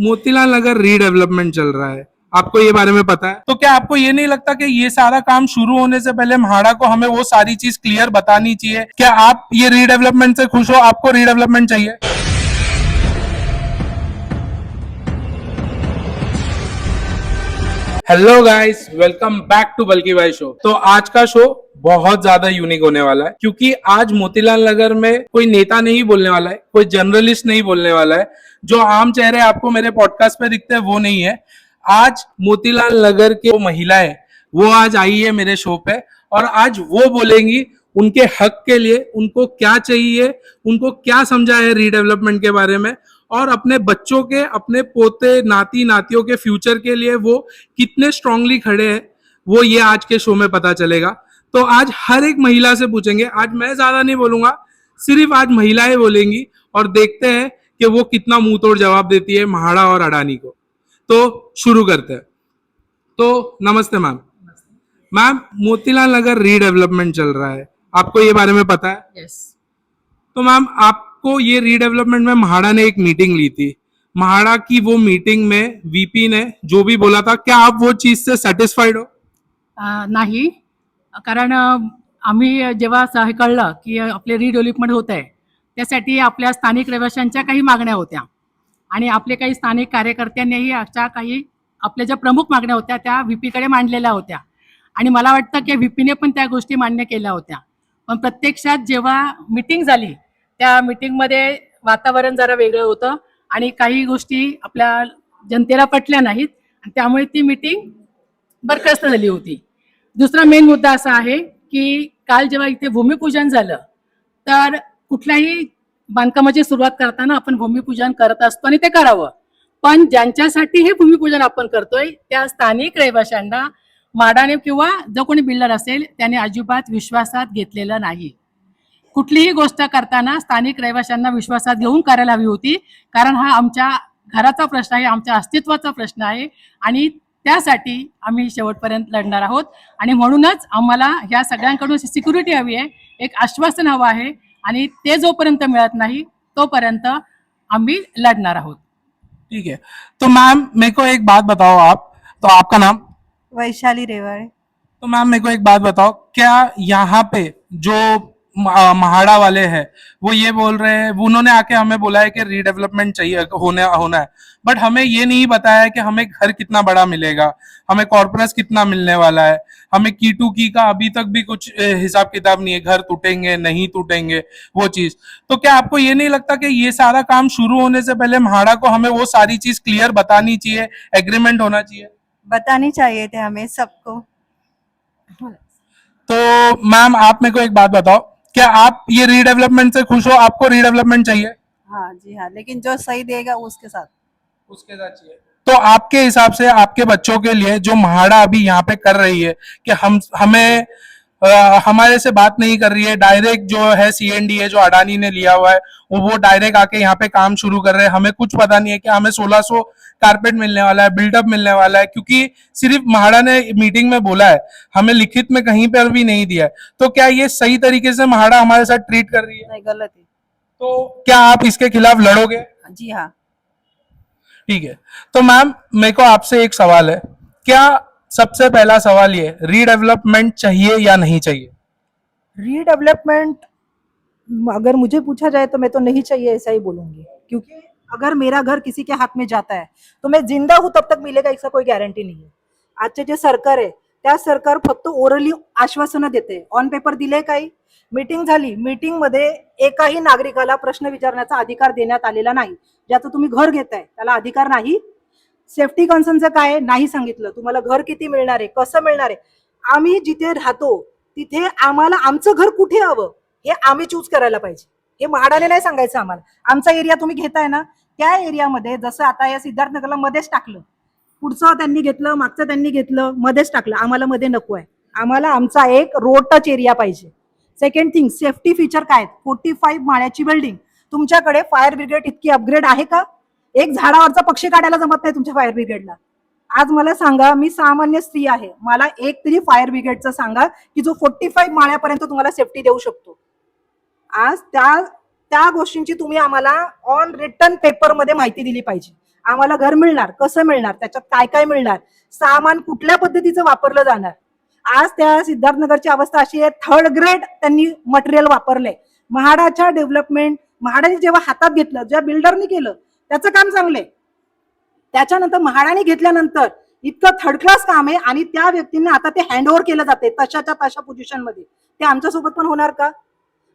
मोतीलाल नगर redevelopment चल रहा है, आपको ये बारे में पता है? तो क्या आपको ये नहीं लगता कि ये सारा काम शुरू होने से पहले म्हाडा को हमें वो सारी चीज क्लियर बतानी चाहिए? क्या आप ये रीडेवलपमेंट से खुश हो? आपको रीडेवलपमेंट चाहिए? Hello guys, welcome back to बल्कि भाई शो। तो आज का शो बहुत ज्यादा यूनिक होने वाला है, क्योंकि आज मोतीलाल नगर में कोई नेता नहीं बोलने वाला है, कोई जर्नलिस्ट नहीं बोलने वाला है। जो आम चेहरे आपको मेरे पॉडकास्ट पे दिखते हैं वो नहीं है। आज मोतीलाल नगर के महिलाएं वो आज आई है मेरे शो पे, और आज वो बोलेंगी उनके हक के लिए, उनको क्या चाहिए, उनको क्या समझा है रीडेवलपमेंट के बारे में, और अपने बच्चों के, अपने पोते नाती नातियों के फ्यूचर के लिए वो कितने स्ट्रांगली खड़े हैं, वो ये आज के शो में पता चलेगा। तो आज हर एक महिला से पूछेंगे। आज मैं ज्यादा नहीं बोलूंगा, सिर्फ आज महिलाएं बोलेंगी, और देखते हैं कि वो कितना मुंह तोड़ जवाब देती है म्हाडा और अडानी को। तो शुरू करते हैं। तो नमस्ते मैम। मैम, मोतीलाल नगर रीडेवलपमेंट चल रहा है, आपको ये बारे में पता है? यस। तो मैम, आपको ये रीडेवलपमेंट में म्हाडा ने एक मीटिंग ली थी। म्हाडा की वो मीटिंग में वीपी ने जो भी बोला था, क्या आप वो चीज से सॅटिस्फाईड हो? नाही, कारण आम्ही जेव्हा हे कळलं की आपले रिडेव्हलपमेंट होत आहे, त्यासाठी आपल्या स्थानिक रहिवाशांच्या काही मागण्या होत्या आणि आपले काही स्थानिक कार्यकर्त्यांनीही अशा काही आपल्या ज्या प्रमुख मागण्या होत्या त्या व्हीपीकडे मांडलेल्या होत्या आणि मला वाटतं की व्हीपीने पण त्या गोष्टी मान्य केल्या होत्या. पण प्रत्यक्षात जेव्हा मीटिंग झाली त्या मीटिंगमध्ये वातावरण जरा वेगळं होतं आणि काही गोष्टी आपल्या जनतेला पटल्या नाहीत आणि त्यामुळे ती मीटिंग बरखास्त झाली होती. दुसरा मेन मुद्दा असा आहे की काल जेव्हा इथे भूमिपूजन झालं तर कुठल्याही बांधकामाची सुरुवात करताना आपण भूमिपूजन करत असतो आणि ते करावं, पण ज्यांच्यासाठी हे भूमिपूजन आपण करतोय त्या स्थानिक रहिवाशांना म्हाडाने किंवा जो कोणी बिल्डर असेल त्याने अजिबात विश्वासात घेतलेलं नाही. कुठलीही गोष्ट करताना स्थानिक रहिवाशांना विश्वासात घेऊन करायला हवी होती, कारण हा आमच्या घराचा प्रश्न आहे, आमच्या अस्तित्वाचा प्रश्न आहे आणि त्यासाठी आम्ही शेवटपर्यंत लढणार आहोत. आणि म्हणूनच आम्हाला ह्या सगळ्यांकडून सिक्युरिटी हवी आहे, एक आश्वासन हवं आहे आणि ते जोपर्यंत मिळत नाही तोपर्यंत आम्ही लढणार आहोत. ठीक है। तो मैम, मेरे को एक बात बताओ आप, तो आपका नाम? वैशाली रेवाड़े। तो मैम, मेरे को एक बात बताओ, क्या यहाँ पे जो म्हाडा वाले हैं वो ये बोल रहे हैं, उन्होंने आके हमें बोला है कि रीडेवलपमेंट चाहिए, होना है, बट हमें ये नहीं बताया कि हमें घर कितना बड़ा मिलेगा, हमें कॉर्पोरेट कितना मिलने वाला है, हमें की टू की का अभी तक भी कुछ हिसाब किताब नहीं है, घर टूटेंगे नहीं टूटेंगे वो चीज। तो क्या आपको ये नहीं लगता कि ये सारा काम शुरू होने से पहले म्हाडा को हमें वो सारी चीज क्लियर बतानी चाहिए, एग्रीमेंट होना चाहिए? बतानी चाहिए थे हमें सबको। तो मैम, आप मेरे को एक बात बताओ, क्या आप ये रीडेवलपमेंट से खुश हो? आपको रीडेवलपमेंट चाहिए? हाँ जी हाँ, लेकिन जो सही देगा उसके साथ चाहिए। तो आपके हिसाब से आपके बच्चों के लिए जो म्हाडा अभी यहाँ पे कर रही है कि हमें हमारे से बात नहीं कर रही है, डायरेक्ट जो है सीएनडीए जो अडानी ने लिया हुआ है वो डायरेक्ट आके यहाँ पे काम शुरू कर रहे हैं, हमें कुछ पता नहीं है कि हमें 1600 कारपेट मिलने वाला है, बिल्डअप मिलने वाला है, क्योंकि सिर्फ म्हाडा ने मीटिंग में बोला है, हमें लिखित में कहीं पर भी नहीं दिया है। तो क्या ये सही तरीके से म्हाडा हमारे साथ ट्रीट कर रही है? नहीं, गलत है। तो क्या आप इसके खिलाफ लड़ोगे? जी हाँ। ठीक है। तो मैम, मेरे को आपसे एक सवाल है, क्या सबसे पहला सवाल ये, रीडेवलपमेंट चाहिए या नहीं चाहिए? रीडेवलपमेंट अगर मुझे पूछा जाए तो मैं तो नहीं चाहिए ऐसा ही बोलूंगी, क्योंकि अगर मेरा घर किसी के हाथ में जाता है तो मैं जिंदा हूं तब तक मिलेगा इसका कोई गॅरंटी नाही. आजचे जे सरकार आहे त्या सरकार फक्त ओरली आश्वासनं देते, ऑन पेपर दिले काही. मीटिंग झाली, मीटिंग मध्ये एकाही नागरिकाला प्रश्न विचारण्याचा अधिकार देण्यात आलेला नाही. ज्याचं तुम्ही घर घेताय त्याला अधिकार नाही. सेफ्टी कन्सर्नचं काय नाही सांगितलं, तुम्हाला घर किती मिळणार आहे, कसं मिळणार आहे. आम्ही जिथे राहतो तिथे आम्हाला आमचं घर कुठे हवं हे आम्ही चूज करायला पाहिजे. हे म्हाडाने नाही सांगायचं आम्हाला. आमचा एरिया तुम्ही घेताय ना, त्या एरियामध्ये जसं आता या सिद्धार्थनगरला मध्येच टाकलं, पुढचं त्यांनी घेतलं, मागचं त्यांनी घेतलं, मध्येच टाकलं. आम्हाला मध्ये नको आहे, आम्हाला आमचा एक रोड टच एरिया पाहिजे. सेकंड थिंग, सेफ्टी फीचर काय? 45 माळ्याची बिल्डिंग, तुमच्याकडे फायर ब्रिगेड इतकी अपग्रेड आहे का? एक झाडावरचा पक्षी काढायला जमत नाही तुमच्या फायर ब्रिगेडला. आज मला सांगा, मी सामान्य स्त्री आहे, मला एक तरी फायर ब्रिगेडचं सांगा की जो 45 माळ्यापर्यंत तुम्हाला सेफ्टी देऊ शकतो. आज त्या गोष्टींची तुम्ही आम्हाला ऑन रिटर्न पेपर मध्ये माहिती दिली पाहिजे. आम्हाला घर मिळणार, कसं मिळणार, त्याच्यात काय काय मिळणार, सामान कुठल्या पद्धतीचं वापरलं जाणार. आज त्या सिद्धार्थनगरची अवस्था अशी आहे, थर्ड ग्रेड त्यांनी मटेरियल वापरलंय. म्हाडाच्या डेव्हलपमेंट, म्हाडाने जेव्हा हातात घेतलं, ज्या बिल्डरनी केलं त्याचं काम चांगलंय, त्याच्यानंतर म्हाडाने घेतल्यानंतर इतकं थर्ड क्लास काम आहे आणि त्या व्यक्तींना आता ते हँडओव्हर केलं जाते तशाच्या तशा पोझिशन मध्ये. ते आमच्यासोबत पण होणार का?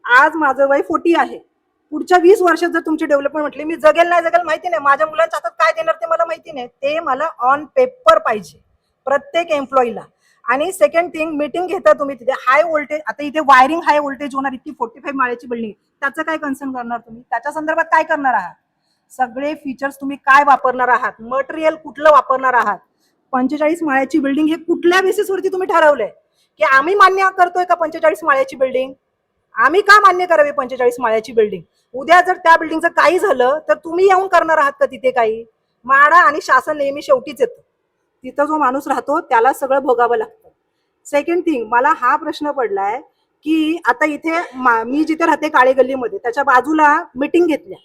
आज माझं वय 40 आहे. पुढच्या 20 वर्षात जर तुमची डेव्हलपमेंट म्हटली, मी जगेल नाही जगेल माहिती नाही, माझ्या मुलांच्या हातात काय देणार ते मला माहिती नाही, ते मला ऑन पेपर पाहिजे प्रत्येक एम्प्लॉईला. आणि सेकंड थिंग, मीटिंग घेता तुम्ही तिथे हाय व्होल्टेज, आता इथे वायरिंग हाय व्होल्टेज होणार, इतकी 45 माळ्याची बिल्डिंग, त्याचं काय कन्सर्न करणार तुम्ही? त्याच्या संदर्भात काय करणार आहात? सगळे फीचर्स तुम्ही काय वापरणार आहात, मटेरियल कुठलं वापरणार आहात, 45 माळ्याची बिल्डिंग हे कुठल्या बेसिसवरती तुम्ही ठरवलंय? की आम्ही मान्य करतोय का 45 माळ्याची बिल्डिंग? आम्ही का मान्य करावी 45 माळ्याची बिल्डिंग? उद्या जर त्या बिल्डिंगचं काही झालं तर तुम्ही येऊन करणार आहात का तिथे काही? म्हाडा आणि शासन नेहमी शेवटीच येतं, तिथं जो माणूस राहतो त्याला सगळं भोगावं लागतं. सेकंड थिंग, मला हा प्रश्न पडलाय की आता इथे मी जिथे राहते काळे गल्लीमध्ये, त्याच्या बाजूला मीटिंग घेतल्या,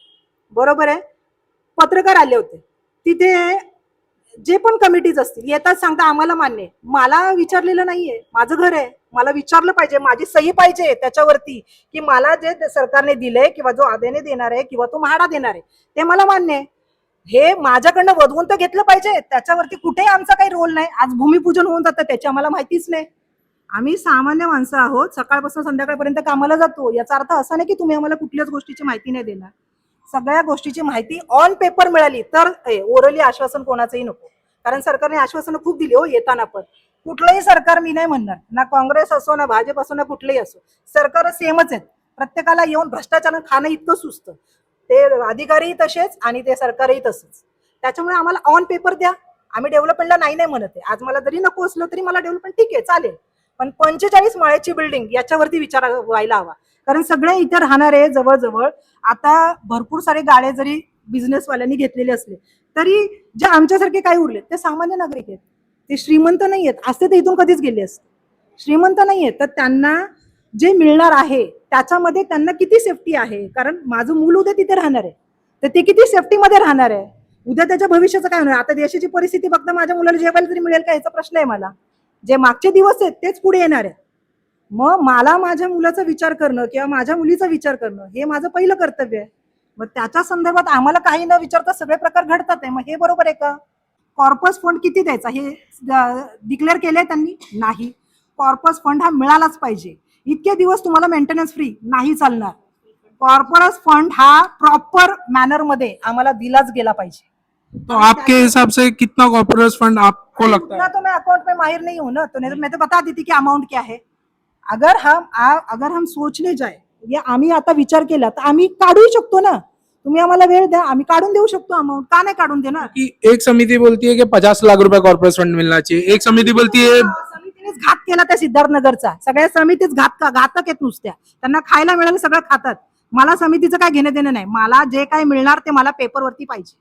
बरोबर आहे, पत्रकार आले होते, तिथे जे पण कमिटीज असतील येतात, सांगता आम्हाला मान्य आहे. मला विचारलेलं नाहीये, माझं घर आहे, मला विचारलं पाहिजे, माझी सही पाहिजे त्याच्यावरती की मला जे सरकारने दिलंय किंवा जो आदेने देणार आहे किंवा तो म्हाडा देणार आहे ते मला मान्य आहे. हे माझ्याकडनं वधवून तर घेतलं पाहिजे, त्याच्यावरती कुठेही आमचा काही रोल नाही. आज भूमिपूजन होऊन जातं त्याची आम्हाला माहितीच नाही. आम्ही सामान्य माणसं आहोत, सकाळपासून संध्याकाळपर्यंत कामाला जातो. याचा अर्थ असा नाही की तुम्ही आम्हाला कुठल्याच गोष्टीची माहिती नाही देणार. सगळ्या गोष्टीची माहिती ऑन पेपर मिळाली तर, ओरली आश्वासन कोणाचंही नको, कारण सरकारने आश्वासनं खूप दिली हो येताना. पण कुठलंही सरकार मी नाही म्हणणार, ना काँग्रेस असो ना भाजप असो ना कुठलंही असो, सरकार सेमच आहेत. प्रत्येकाला येऊन भ्रष्टाचार खाणं इतकं सुचतं, ते अधिकारीही तसेच आणि ते सरकारही तसंच. त्याच्यामुळे आम्हाला ऑन पेपर द्या. आम्ही डेव्हलपमेंटला नाही नाही म्हणत आहे, आज मला जरी नको असलं तरी मला डेव्हलपमेंट ठीक आहे चालेल, पण 45 माळ्याची बिल्डिंग याच्यावरती विचार व्हायला हवा. कारण सगळे इथे राहणारे जवळजवळ आता भरपूर सारे गाळे जरी बिझनेसवाल्यांनी घेतलेले असले तरी जे आमच्यासारखे काही उरले ते सामान्य नागरिक आहेत, ते श्रीमंत नाही आहेत. असते ते इथून कधीच गेले असते. श्रीमंत नाही आहेत तर त्यांना जे मिळणार आहे त्याच्यामध्ये त्यांना किती सेफ्टी आहे? कारण माझं मूल उद्या तिथे राहणार आहे तर ते किती सेफ्टीमध्ये राहणार आहे? उद्या त्याच्या भविष्याचं काय होणार? आता देशाची परिस्थिती बघता माझ्या मुलाला जेवायला तरी मिळेल का याचा प्रश्न आहे मला. जे मागचे दिवस आहेत तेच पुढे येणार आहे. मग मला माझ्या मुलाचा विचार करणं किंवा माझ्या मुलीचा विचार करणं हे माझं पहिलं कर्तव्य आहे. मग त्याच्या संदर्भात आम्हाला काही न विचारता सगळे प्रकार घडतात आहे, मग हे बरोबर आहे का? कॉर्पस फंड किती द्यायचा हे डिक्लेअर केलंय त्यांनी? नाही. कॉर्पस फंड हा मिळालाच पाहिजे. इतके दिवस तुम्हाला मेंटेनन्स फ्री नाही चालणार. कॉर्पोरस फंड हा प्रॉपर मॅनर मध्ये आम्हाला दिलाच गेला पाहिजे. तो आपके हिसाब से कितना कॉर्पोरेट फंड आपको लगता इतना है? तो मैं अकाउंट में माहिर नहीं हूं ना, तो नहीं तो मैं तो बता देती कि अमाउंट क्या है. अगर हम सोचने जाए या आम्ही आता विचार केला तर आम्ही काढू शकतो ना. तुम्ही आम्हाला वेळ द्या, आम्ही काढून देऊ शकतो अमाउंट. का नाही काढून देणार? कि एक समिति बोलती है कि 50 लाख रुपए कॉर्पोरेट फंड मिलना चाहिए, एक समिति बोलती है समितीनेच घात केला त्या सिद्धार्थनगरचा. सगळ्या समितीच घातक आहेत नुसत्या. त्यांना खायला मिळालं सगळं खातात. मला समितीचं काय घेणं देणं नाही. मला जे काय मिळणार ते मला पेपरवरती पाहिजे.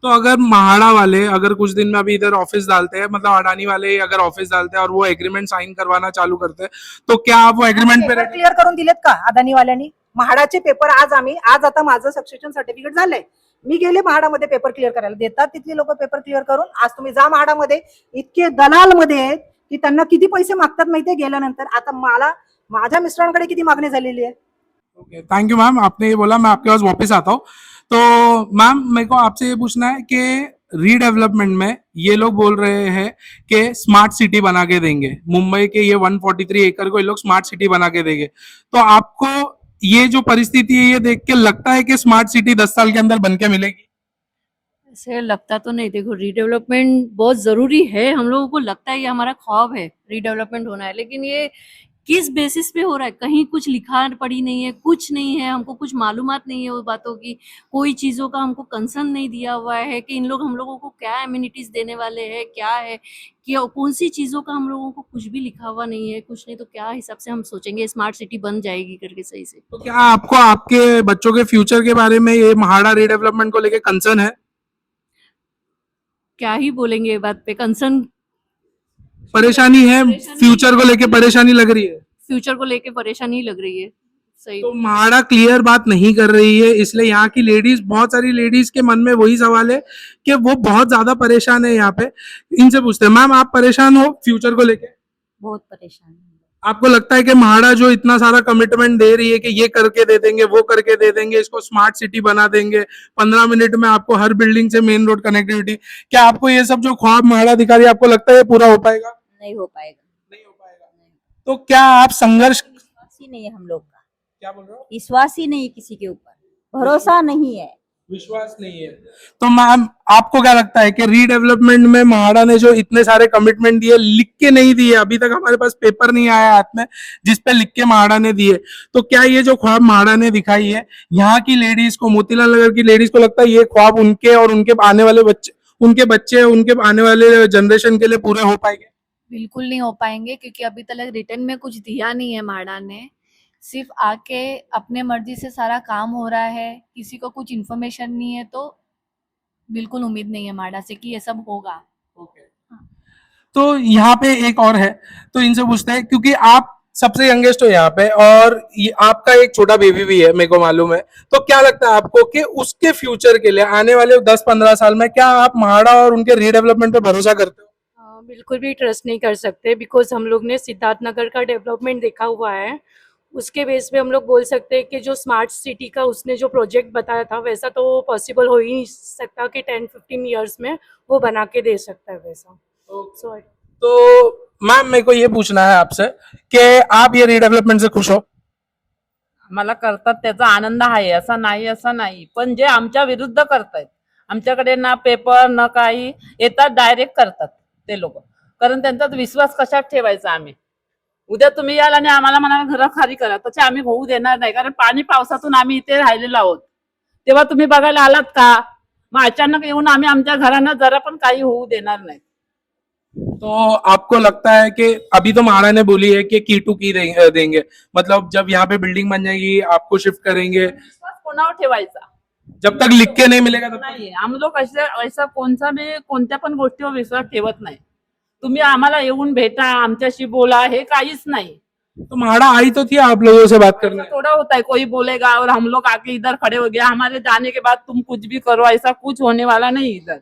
तो अगर महाड़ा वाले अगर कुछ दिन में अभी इधर ऑफिस डालते हैं, मतलब अडानी वाले अगर ऑफिस डालते हैं और वो एग्रीमेंट साइन करवाना चालू करते हैं, तो क्या आप वो एग्रीमेंट पे पेपर क्लिअर करून दिलेत का अदानीवाल्यांनी? म्हाडाचे पेपर आज आता माझं सक्सेशन सर्टिफिकेट झालंय, मी गेले म्हाडामध्ये पेपर क्लिअर करायला. देतात तिथले लोक पेपर क्लिअर करून. आज तुम्ही जा म्हाडामध्ये, इतके दलाल मध्ये आहेत की त्यांना किती पैसे मागतात माहितीये गेल्यानंतर. आता मला माझ्या मिस्टरांकडे किती मागणी झालेली आहे. ओके, थैंक यू मैम, आपने ये बोला, मैं आपके पास वापस आता हूँ. तो मैम मेरे को आपसे ये पूछना है कि रीडेवलपमेंट में ये लोग बोल रहे हैं कि स्मार्ट सिटी बना के देंगे, मुंबई के ये 143 एकड़ को ये लोग स्मार्ट सिटी बना के देंगे. तो आपको ये जो परिस्थिति है ये देख के लगता है कि स्मार्ट सिटी 10 साल के अंदर बन के मिलेगी? ऐसे लगता तो नहीं. देखो, रीडेवलपमेंट बहुत जरूरी है. हम लोगों को लगता है ये हमारा ख्वाब है, रीडेवलपमेंट होना है, लेकिन ये किस बेसिस पे हो रहा है? कहीं कुछ लिखा पड़ी नहीं है, कुछ नहीं है, हमको कुछ मालूमात नहीं है उस बातों की. कोई चीजों का हमको कंसर्न नहीं दिया हुआ है कि इन लोग हम लोगों को क्या एम्यूनिटीज देने वाले हैं, क्या है, कि कौन सी चीजों का हम लोगों को कुछ भी लिखा हुआ नहीं है. कुछ नहीं तो क्या हिसाब से हम सोचेंगे स्मार्ट सिटी बन जाएगी करके सही से? तो क्या आपको आपके बच्चों के फ्यूचर के बारे में ये महाड़ा रीडेवलपमेंट को लेके कंसर्न है? क्या ही बोलेंगे ये बात पे. कंसर्न, परेशानी है, फ्यूचर को लेके परेशानी लग रही है? फ्यूचर को लेके परेशानी लग रही है. सही। तो म्हाडा क्लियर बात नहीं कर रही है, इसलिए यहाँ की लेडीज, बहुत सारी लेडीज के मन में वही सवाल है कि वो बहुत ज्यादा परेशान है यहाँ पे। इनसे पूछते हैं, मैम आप परेशान हो फ्यूचर को लेके? बहुत परेशान हूँ। आपको लगता है कि म्हाडा जो इतना सारा कमिटमेंट दे रही है कि ये करके दे देंगे, वो करके दे देंगे, इसको स्मार्ट सिटी बना देंगे, 15 मिनट में आपको हर बिल्डिंग से मेन रोड कनेक्टिविटी, क्या आपको ये सब जो ख्वाब म्हाडा दिखा रही है, आपको लगता है ये पूरा हो पाएगा? नहीं हो पाएगा। नहीं हो पाएगा। तो क्या आप संघर्ष, विश्वास ही नहीं है हम लोग का, क्या बोल रहे हो? विश्वास ही नहीं है किसी के ऊपर, भरोसा नहीं है। विश्वास नहीं है। तो मैम आपको क्या लगता है कि रीडेवलपमेंट में म्हाडा ने जो इतने सारे कमिटमेंट दिए, लिख के नहीं दिए, अभी तक हमारे पास पेपर नहीं आया हाथ में जिस पे लिख के म्हाडा ने दिए, तो क्या ये जो ख्वाब म्हाडा ने दिखाई है, यहाँ की लेडीज को, मोतीलाल नगर की लेडीज को लगता है ये ख्वाब उनके और उनके आने वाले बच्चे, उनके आने वाले जनरेशन के लिए पूरे हो पाएंगे? बिल्कुल नहीं हो पाएंगे, क्योंकि अभी तक रिटर्न में कुछ दिया नहीं है म्हाडा ने। सिर्फ आके अपने मर्जी से सारा काम हो रहा है, किसी को कुछ इन्फॉर्मेशन नहीं है, तो बिल्कुल उम्मीद नहीं है म्हाडा से कि ये सब होगा। तो यहाँ पे एक और है, तो इनसे पूछते हैं, क्योंकि आप सबसे यंगेस्ट हो यहाँ पे और ये आपका एक छोटा बेबी भी है, मेरे को मालूम है, तो क्या लगता है आपको कि उसके फ्यूचर के लिए आने वाले 10-15 साल में क्या आप म्हाडा और उनके रीडेवलपमेंट पे भरोसा करते हो? बिल्कुल भी ट्रस्ट नहीं कर सकते, बिकॉज हम लोग ने सिद्धार्थ नगर का डेवलपमेंट देखा हुआ है। उसके बेस पे हम लोग बोल सकते हैं कि जो स्मार्ट सिटी का उसने जो प्रोजेक्ट बताया था, वैसा तो पॉसिबल हो ही नहीं सकता कि 10-15 ईयर्स में वो बना के दे सकता है वैसा। So, तो मैम मेरे को ये पूछना है आपसे कि आप ये रीडेवलपमेंट से खुश हो? आम्हाला करतात त्याचा आनंद आहे, असं नाही, पण जे आमच्या विरुद्ध करतायत, आमच्याकडे ना पेपर ना काही, येतात डायरेक्ट करतात ते लोक, कारण त्यांचा विश्वास कशात ठेवायचा आम्ही? उद्या तुम्ही याल आणि आम्हाला म्हणाल घर खाली करा, तसे आम्ही होऊ देणार नाही, कारण पाणी पावसातून आम्ही इथे राहिलेलो आहोत, तेव्हा तुम्ही बघायला आलात का? मग अचानक येऊन आम्ही आमच्या घरांना जरा पण काही होऊ देणार नाही। तो आपको लगता है कि अभी तो म्हाडा ने बोली है कि की टू की देंगे, मतलब जब यहाँ पे बिल्डिंग बन जाएगी आपको शिफ्ट करेंगे, विश्वास कोणावर ठेवायचा? जब तक लिख के नहीं मिलेगा तब तक? नाही, हम लोग ऐसा कोणत्या पण गोष्टीवर विश्वास ठेवत नाही। तुम्ही आम्हाला येऊन भेटा, आमच्याशी बोला, हे काहीच नाही। तो म्हाडा आई तो थी आप लोगों से बात करने? थोड़ा होता है, कोई बोलेगा और हम लोग आके इधर खड़े हो गया, हमारे जाने के बाद तुम कुछ भी करो, ऐसा कुछ होने वाला नहीं इधर।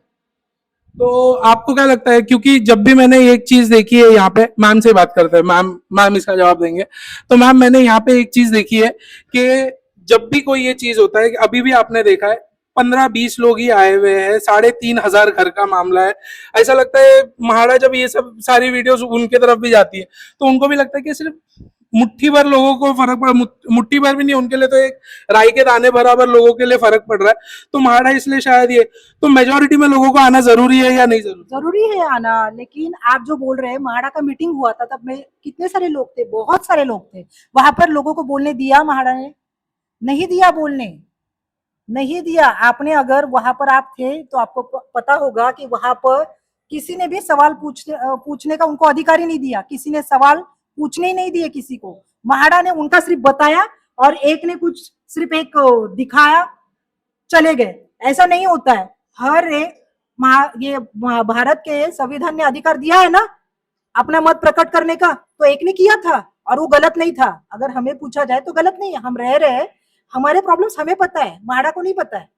तो आपको क्या लगता है, क्योंकि जब भी मैंने एक चीज देखी है यहाँ पे, मैम से बात करते हैं, मैम इसका जवाब देंगे, तो मैम मैंने यहाँ पे एक चीज देखी है कि जब भी कोई ये चीज होता है, कि अभी भी आपने देखा है 15-20 लोग ही आए हुए हैं, 3,500 घर का मामला है, ऐसा लगता है म्हाडा जब ये सब सारी वीडियोस उनके तरफ भी जाती है तो उनको भी लगता है कि सिर्फ मुट्ठी भर लोगों को फर्क पड़ा, मुट्ठी भर भी नहीं, उनके लिए तो एक राई के दाने बराबर लोगों के लिए फर्क पड़ रहा है, तो म्हाडा इसलिए शायद ये, तो मेजोरिटी में लोगों को आना जरूरी है या नहीं जरूरी? जरूरी है आना, लेकिन आप जो बोल रहे हैं, म्हाडा का मीटिंग हुआ था, तब में कितने सारे लोग थे, बहुत सारे लोग थे वहां पर, लोगों को बोलने दिया म्हाडा ने? नहीं दिया, बोलने नहीं दिया। आपने अगर वहां पर आप थे तो आपको पता होगा कि वहां पर किसी ने भी सवाल पूछने का उनको अधिकार ही नहीं दिया, किसी ने सवाल पूछने ही नहीं दिए किसी को। म्हाडा ने उनका सिर्फ बताया और एक ने कुछ सिर्फ एक दिखाया, चले गए। ऐसा नहीं होता है। हर एक ये भारत के संविधान ने अधिकार दिया है ना अपना मत प्रकट करने का, तो एक ने किया था और वो गलत नहीं था। अगर हमें पूछा जाए तो गलत नहीं है, हम रह रहे हैं, हमारे प्रॉब्लम्स हमें पता है, म्हाडा को नहीं पता है।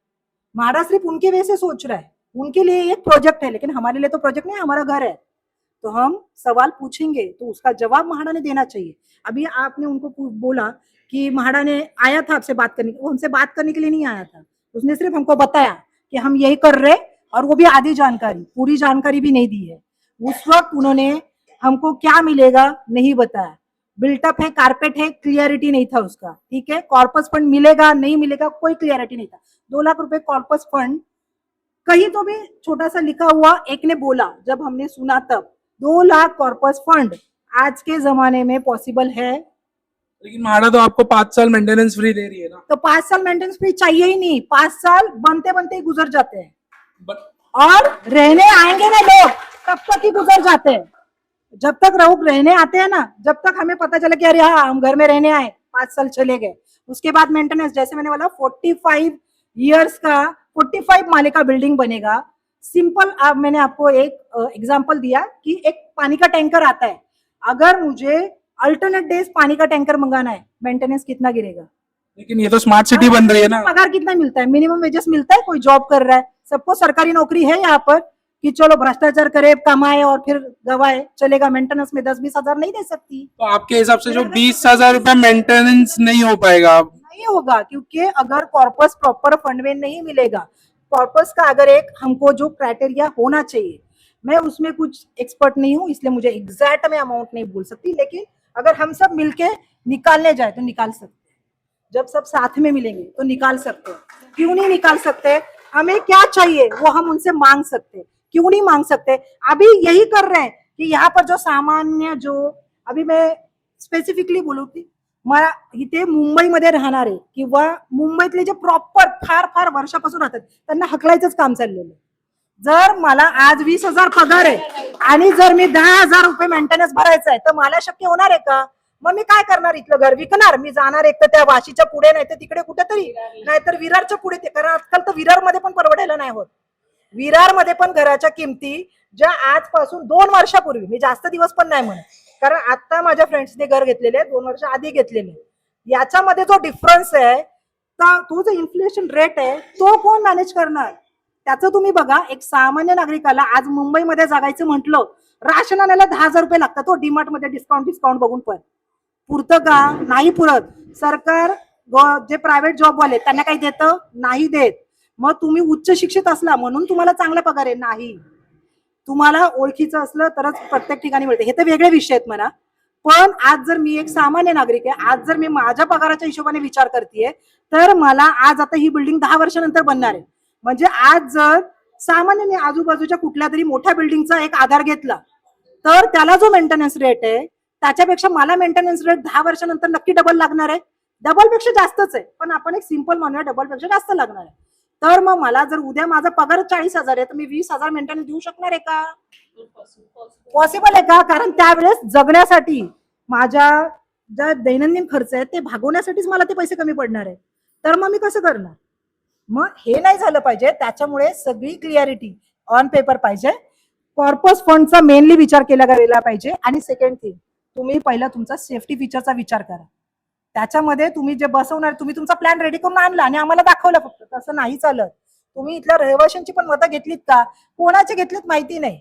म्हाडा सिर्फ उनके वजह से सोच रहा है, उनके लिए एक प्रोजेक्ट है, लेकिन हमारे लिए तो प्रोजेक्ट नहीं, हमारा घर है। तो हम सवाल पूछेंगे तो उसका जवाब म्हाडा ने देना चाहिए। अभी आपने उनको बोला कि म्हाडा ने आया था आपसे बात करने, वो हमसे बात करने के लिए नहीं आया था, उसने सिर्फ हमको बताया कि हम यही कर रहे, और वो भी आधी जानकारी, पूरी जानकारी भी नहीं दी है। उस वक्त उन्होंने हमको क्या मिलेगा नहीं बताया, बिल्टअप है, कारपेट है, क्लियरिटी नहीं था उसका, ठीक है। कॉर्पस फंड मिलेगा नहीं मिलेगा कोई क्लियरिटी नहीं था। 2 लाख रुपए कॉर्पस फंड कहीं तो भी छोटा सा लिखा हुआ एक ने बोला, जब हमने सुना तब 2 लाख कॉर्पस फंड आज के जमाने में पॉसिबल है? लेकिन म्हाडा तो आपको 5 साल मेंटेनेंस फ्री दे रही है ना। तो 5 साल मेंटेनेंस फ्री चाहिए ही नहीं, 5 साल बनते बनते ही गुजर जाते हैं, But- और रहने आएंगे ना लोग तब तक ही गुजर जाते हैं। जब तक लोग रहने आते हैं ना, जब तक हमें पता चले कि अरे हाँ हम घर में रहने आए, 5 साल चले गए, उसके बाद मेंटेनेंस, जैसे मैंने बोला 45 ईयर्स का 45 माले का बिल्डिंग बनेगा। सिंपल, मैंने आपको एक एग्जांपल दिया कि एक पानी का टैंकर आता है, अगर मुझे अल्टरनेट डेज पानी का टैंकर मंगाना है, मेंटेनेंस कितना गिरेगा? लेकिन ये तो स्मार्ट सिटी बन रही है ना। पगार कितना मिलता है? मिनिमम वेजेस मिलता है? कोई जॉब कर रहा है? सबको सरकारी नौकरी है यहाँ पर कि चलो भ्रष्टाचार करे, कमाए और फिर गवाए, चलेगा? मेंटेनेंस में 10-20 हजार नहीं दे सकती। तो आपके हिसाब से जो 20,000 रुपए मेंटेनेंस नहीं हो पाएगा, नहीं होगा, क्योंकि अगर कॉर्पस प्रॉपर फंड में नहीं मिलेगा, कॉर्पस का अगर एक हमको जो क्राइटेरिया होना चाहिए, मैं उसमें कुछ एक्सपर्ट नहीं हूँ इसलिए मुझे एग्जैक्ट में अमाउंट नहीं बोल सकती, लेकिन अगर हम सब मिलके निकालने जाए तो निकाल सकते हैं। जब सब साथ में मिलेंगे तो निकाल सकते हैं। क्यों नहीं निकाल सकते? हमें क्या चाहिए वो हम उनसे मांग सकते हैं। क्यों नहीं मांग सकते? अभी यही कर रहे हैं की यहाँ पर जो सामान्य, जो अभी मैं स्पेसिफिकली बोलू की मला इथे मुंबईमध्ये राहणारे किंवा मुंबईतले जे प्रॉपर फार फार वर्षापासून राहतात त्यांना हकलायचंच काम चाललेलं आहे। जर मला आज 20,000 पगार आहे आणि जर मी 10,000 रुपये मेंटेनन्स भरायचा आहे तर मला शक्य होणार आहे का? मग मी काय करणार? इथलं घर विकणार, मी जाणार एक तर त्या वाशीच्या पुढे, नाही तर तिकडे कुठेतरी, नाहीतर विरारच्या पुढे, ते कारण आजकाल तर विरारमध्ये पण परवडायला नाही होत। विरारमध्ये पण घराच्या किमती ज्या आजपासून 2 वर्षापूर्वी, मी जास्त दिवस पण नाही म्हणत, कारण आता माझ्या फ्रेंड्सने घर घेतलेले 2 वर्ष आधी घेतलेले, याच्यामध्ये जो डिफरन्स आहे, तो जो इन्फ्लेशन रेट आहे तो कोण मॅनेज करणार? त्याचं तुम्ही बघा, एक सामान्य नागरिकाला आज मुंबईमध्ये जगायचं म्हटलं, राशन आणायला 10,000 रुपये लागतात, तो डीमार्ट मध्ये डिस्काउंट बघून पण पुरतं का? नाही पुरत। सरकार जे प्रायव्हेट जॉब वाले त्यांना काही देतं? नाही देत। मग तुम्ही उच्च शिक्षित असला म्हणून तुम्हाला चांगला पगार आहे? नाही। तुम्हाला ओळखीचं असलं तरच प्रत्येक ठिकाणी मिळते, हे तर वेगळे विषय आहेत म्हणा, पण आज जर मी एक सामान्य नागरिक आहे, आज जर मी माझ्या पगाराच्या हिशोबाने विचार करतेय, तर मला आज आता ही बिल्डिंग 10 वर्षानंतर बनणार आहे, म्हणजे आज जर सामान्य मी आजूबाजूच्या कुठल्या तरी मोठ्या बिल्डिंगचा एक आधार घेतला तर त्याला जो मेंटेनन्स रेट आहे त्याच्यापेक्षा मला मेंटेनन्स रेट 10 वर्षानंतर नक्की डबल लागणार आहे, डबल पेक्षा जास्तच आहे, पण आपण एक सिंपल म्हणूया डबल पेक्षा जास्त लागणार आहे। तर मग मला जर उद्या माझा पगार 40,000 आहे तर मी 20,000 मेंटेनन्स देऊ शकणार आहे का? पॉसिबल आहे का? कारण त्यावेळेस जगण्यासाठी माझ्या ज्या दैनंदिन खर्च आहे ते भागवण्यासाठीच मला ते पैसे कमी पडणार आहे, तर मग मी कसं करणार? मग हे नाही झालं पाहिजे, त्याच्यामुळे सगळी क्लिअरिटी ऑन पेपर पाहिजे, कॉर्पस फंडचा मेनली विचार केला गेला पाहिजे, आणि सेकंड थिंग, तुम्ही पहिला तुमचा सेफ्टी फीचरचा विचार करा, त्याच्यामध्ये तुम्ही जे बसवणार, तुम्ही तुमचा प्लॅन रेडी करून आणला आणि आम्हाला दाखवलं फक्त, तसं नाही चालत। तुम्ही इथल्या रहिवाशांची पण मतं घेतलीत का? कोणाचे घेतलीत माहिती नाही,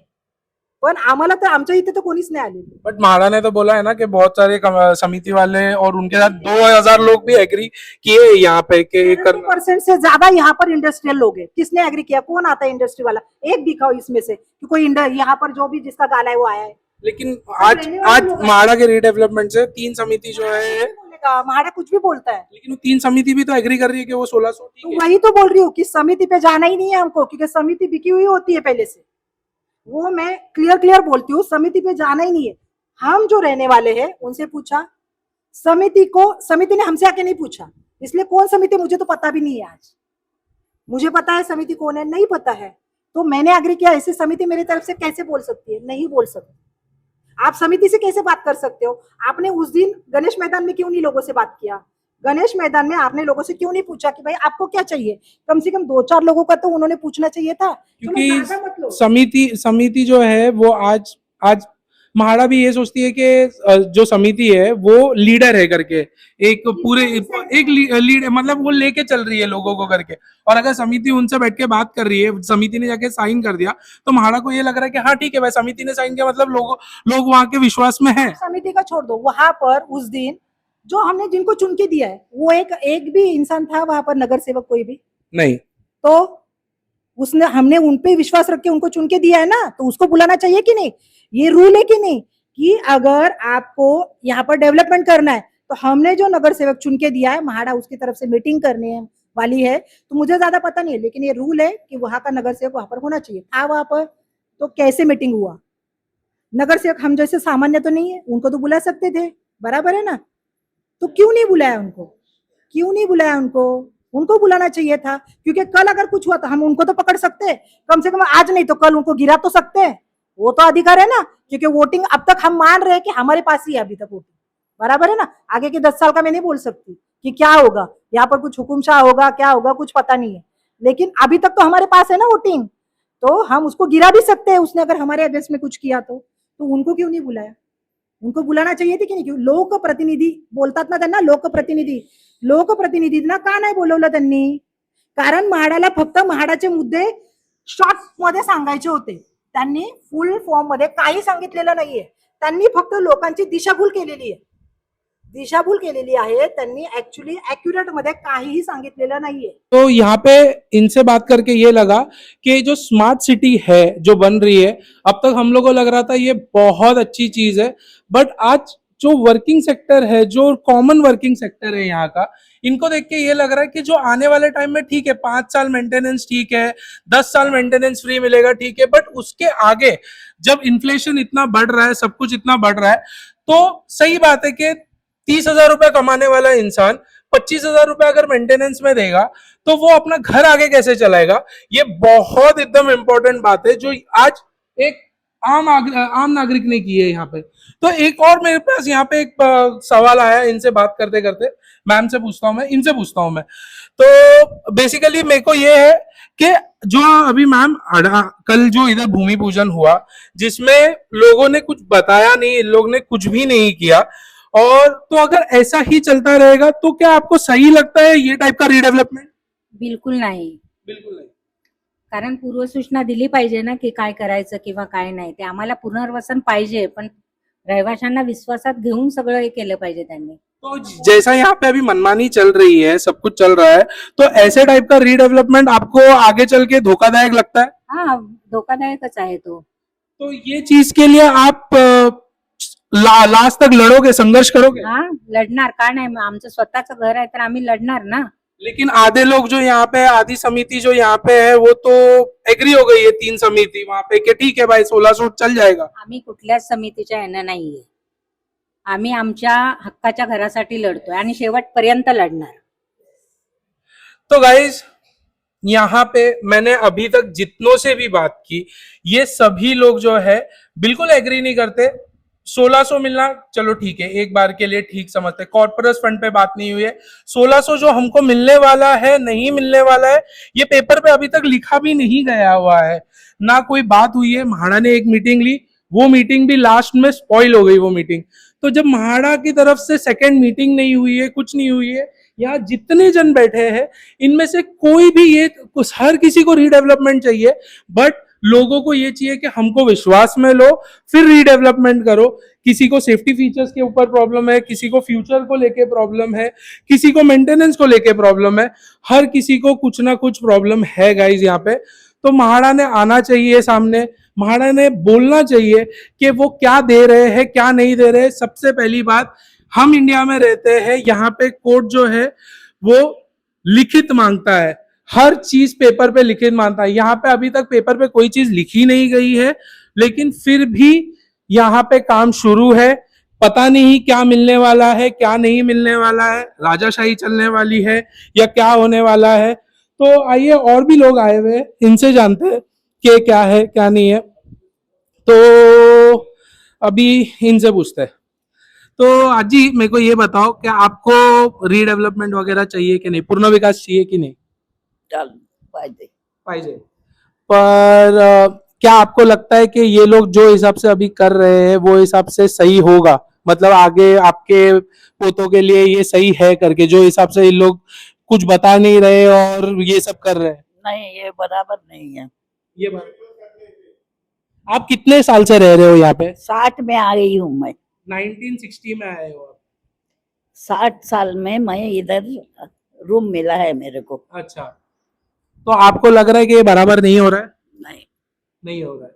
पण आम्हाला तर आमच्या इथे तर कोणीच नाही आले। बट म्हाड़ा ने तो बोला है ना कि बहुत सारे समिति वाले और उनके साथ 2,000 लोग भी एग्री किए यहाँ पे कि 70% से ज्यादा यहाँ पर इंडस्ट्रियल लोग हैं। किसने एग्री किया? कौन आता है इंडस्ट्री वाला? एक दिखाओ इसमें से कि कोई यहाँ पर जो भी जिसका गाला है वो आया है। लेकिन आज म्हाड़ा के रीडेवलपमेंट से 3 समिति जो है, म्हाड़ा कुछ भी बोलता है, लेकिन वो 3 समिति भी तो एग्री कर रही है कि वो 1,600 ठीक तो है। वही तो बोल रही हूँ कि समिति पे जाना ही नहीं है हमको, क्योंकि समिति बिकी हुई होती है पहले से, वो मैं क्लियर बोलती हूँ, समिति पे जाना ही नहीं है। हम जो रहने वाले हैं उनसे पूछा, समिति ने हमसे आके नहीं पूछा, इसलिए कौन समिति मुझे तो पता भी नहीं है। आज मुझे पता है समिति कौन है, नहीं पता है, तो मैंने एग्री किया, ऐसी समिति मेरी तरफ से कैसे बोल सकती है? नहीं बोल सकती। आप समिति से कैसे बात कर सकते हो? आपने उस दिन गणेश मैदान में क्यों नहीं लोगों से बात किया? गणेश मैदान में आपने लोगों से क्यों नहीं पूछा कि भाई आपको क्या चाहिए? कम से कम 2-4 लोगों का तो उन्होंने पूछना चाहिए था। क्योंकि समिति जो है वो आज म्हाड़ा भी ये सोचती है कि जो समिति है वो लीडर है करके, एक पूरे एक लीड मतलब वो लेके चल रही है लोगों को करके, और अगर समिति उनसे बैठ के बात कर रही है, समिति ने जाके साइन कर दिया, तो म्हाड़ा को ये लग रहा है कि हाँ ठीक है भाई, समिति ने साइन किया मतलब लोग वहां के विश्वास में है। समिति का छोड़ दो, वहां पर उस दिन जो हमने जिनको चुन के दिया है वो एक भी इंसान था वहां पर, नगर सेवक कोई भी नहीं, तो उसने हमने उन पे विश्वास रख के उनको चुन के दिया है ना, तो उसको बुलाना चाहिए कि नहीं? ये रूल है कि नहीं कि अगर आपको यहाँ पर डेवलपमेंट करना है तो हमने जो नगर सेवक चुन के दिया है, म्हाड़ा उसकी तरफ से मीटिंग करने वाली है, तो मुझे ज्यादा पता नहीं है, लेकिन ये रूल है कि वहां का नगर सेवक वहां पर होना चाहिए था। वहां पर तो कैसे मीटिंग हुआ? नगर सेवक हम जैसे सामान्य तो नहीं है, उनको तो बुला सकते थे, बराबर है ना? तो क्यों नहीं बुलाया उनको? क्यों नहीं बुलाया उनको? उनको बुलाना चाहिए था, क्योंकि कल अगर कुछ हुआ तो हम उनको तो पकड़ सकते हैं, कम से कम आज नहीं तो कल उनको गिरा तो सकते हैं, वो तो अधिकार है ना, क्योंकि वोटिंग अब तक हम मान रहे हैं कि हमारे पास ही है अभी तक वोटिंग, बराबर है ना? आगे के 10 साल का मैं नहीं बोल सकती कि क्या होगा, यहाँ पर कुछ हुकुमशाह होगा, क्या होगा, कुछ पता नहीं है, लेकिन अभी तक तो हमारे पास है ना वोटिंग, तो हम उसको गिरा भी सकते हैं, उसने अगर हमारे अगेंस्ट में कुछ किया तो उनको क्यों नहीं बुलाया? उनको बुलाना चाहिए थी की नाही? लोकप्रतिनिधी बोलतात ना त्यांना, लोकप्रतिनिधींना का नाही बोलवलं त्यांनी? कारण म्हाडाला फक्त म्हाडाचे मुद्दे शॉर्ट मध्ये सांगायचे होते. त्यांनी फुल फॉर्म मध्ये काही सांगितलेलं नाहीये. त्यांनी फक्त लोकांची दिशाभूल केलेली आहे. त्यांनी ऍक्च्युली अॅक्युरेट मध्ये काहीही सांगितलेलं नाहीये. तो यहाँ पे इनसे बात करके ये लगा कि जो स्मार्ट सिटी है जो बन रही है, अब तक हम लोग को लग रहा था ये बहुत अच्छी चीज है, बट आज जो वर्किंग सेक्टर है, जो कॉमन वर्किंग सेक्टर है यहाँ का, इनको देख के ये लग रहा है कि जो आने वाले टाइम में ठीक है 5 साल मेंटेनेंस ठीक है, 10 साल मेंटेनेंस फ्री मिलेगा ठीक है, बट उसके आगे जब इन्फ्लेशन इतना बढ़ रहा है, सब कुछ इतना बढ़ रहा है, तो सही बात है कि 30,000 रुपए कमाने वाला इंसान 25,000 रुपए अगर मेंटेनेंस में देगा तो वो अपना घर आगे कैसे चलाएगा? ये बहुत एकदम इंपॉर्टेंट बात है जो आज एक आम नागरिक ने की है यहाँ पे। तो एक और मेरे पास यहाँ पे एक सवाल आया इनसे बात करते करते, मैम से पूछता हूं मैं, इनसे पूछता हूं मैं। तो बेसिकली मेरे को ये है कि जो अभी मैम कल जो इधर भूमि पूजन हुआ जिसमें लोगों ने कुछ बताया नहीं, इन लोग ने कुछ भी नहीं किया, और तो अगर ऐसा ही चलता रहेगा तो क्या आपको सही लगता है ये टाइप का रिडेव्हलपमेंट? बिलकुल नाही. बिल्कुल नहीं। कारण पूर्वसूचना दिली पाहिजे ना की काय करायचं किंवा काय नाही. ते आम्हाला पुनर्वसन पाहिजे, पण रहिवाशांना विश्वासात घेऊन सगळं हे केलं पाहिजे त्यांनी. तो जैसा यहाँ पे अभी मनमानी चल रही है, सब कुछ चल रहा है, तो ऐसे टाइप का रीडेवलपमेंट आपको आगे चल के धोखादायक लगता है? हा, धोकादायकच आहे तो. तो ये चीज के लिए आप लास्ट तक लड़ोगे, संघर्ष करोगे? हा, लढणार का नाही? मग आमचं स्वतःचं घर आहे तर आम्ही लढणार ना. लेकिन आधे लोग जो यहाँ पे आधी समिति जो यहाँ पे है वो तो एग्री हो गई है, 3 समिति वहां पे कि ठीक है भाई 1600 चल जाएगा। आम्ही कुठल्याच समितीच्या यानं नाहीये. आम्ही आमच्या हक्काच्या घरासाठी लढतोय आणि शेवटपर्यंत लढणार. तो गाइज यहाँ पे मैंने अभी तक जितनों से भी बात की, ये सभी लोग जो है बिल्कुल एग्री नहीं करते। 1600 मिलना चलो ठीक है, एक बार के लिए ठीक समझते, कॉर्पोरेट फंड पे बात नहीं हुई है। 1600 जो हमको मिलने वाला है, नहीं मिलने वाला है, ये पेपर पे अभी तक लिखा भी नहीं गया हुआ है, ना कोई बात हुई है। म्हाडा ने एक मीटिंग ली, वो मीटिंग भी लास्ट में स्पॉइल हो गई वो मीटिंग। तो जब म्हाडा की तरफ से सेकंड मीटिंग नहीं हुई है, कुछ नहीं हुई है, यहाँ जितने जन बैठे हैं इनमें से कोई भी ये, हर किसी को रीडेवलपमेंट चाहिए, बट लोगों को ये चाहिए कि हमको विश्वास में लो फिर रीडेवलपमेंट करो। किसी को सेफ्टी फीचर्स के ऊपर प्रॉब्लम है, किसी को फ्यूचर को लेके प्रॉब्लम है, किसी को मेंटेनेंस को लेके प्रॉब्लम है, हर किसी को कुछ ना कुछ प्रॉब्लम है गाइज यहाँ पे। तो म्हाडा ने आना चाहिए सामने, म्हाडा ने बोलना चाहिए कि वो क्या दे रहे हैं, क्या नहीं दे रहे। सबसे पहली बात, हम इंडिया में रहते हैं, यहाँ पे कोर्ट जो है वो लिखित मांगता है, हर चीज पेपर पे लिखित मांगता है। यहाँ पे अभी तक पेपर पे कोई चीज लिखी नहीं गई है, लेकिन फिर भी यहाँ पे काम शुरू है। पता नहीं क्या मिलने वाला है, क्या नहीं मिलने वाला है, राजाशाही चलने वाली है या क्या होने वाला है। तो आइए और भी लोग आए हुए हैं, इनसे जानते हैं कि क्या है क्या नहीं है। तो अभी इनसे पूछते हैं। तो आजी मेरे को ये बताओ कि आपको रीडेवलपमेंट वगैरह चाहिए कि नहीं, पूर्ण विकास चाहिए कि नहीं? पाहिजे. पाहिजे, पर क्या आपको लगता है कि ये लोग जो हिसाब से अभी कर रहे हैं वो हिसाब से सही होगा? मतलब आगे आपके पोतों के लिए ये सही है करके, जो हिसाब से ये लोग कुछ बता नहीं रहे और ये सब कर रहे हैं? नाही, ये बराबर नहीं है. ये बात, आप कितने साल से रह रहे हो यहाँ पे? 60 में आ गई हूँ मैं. 1960 में आए हो आप? 60 साल में मैं इधर रूम मिला है मेरे को. अच्छा, तो आपको लग रहा है कि ये बराबर नहीं हो रहा है? नहीं हो रहा है।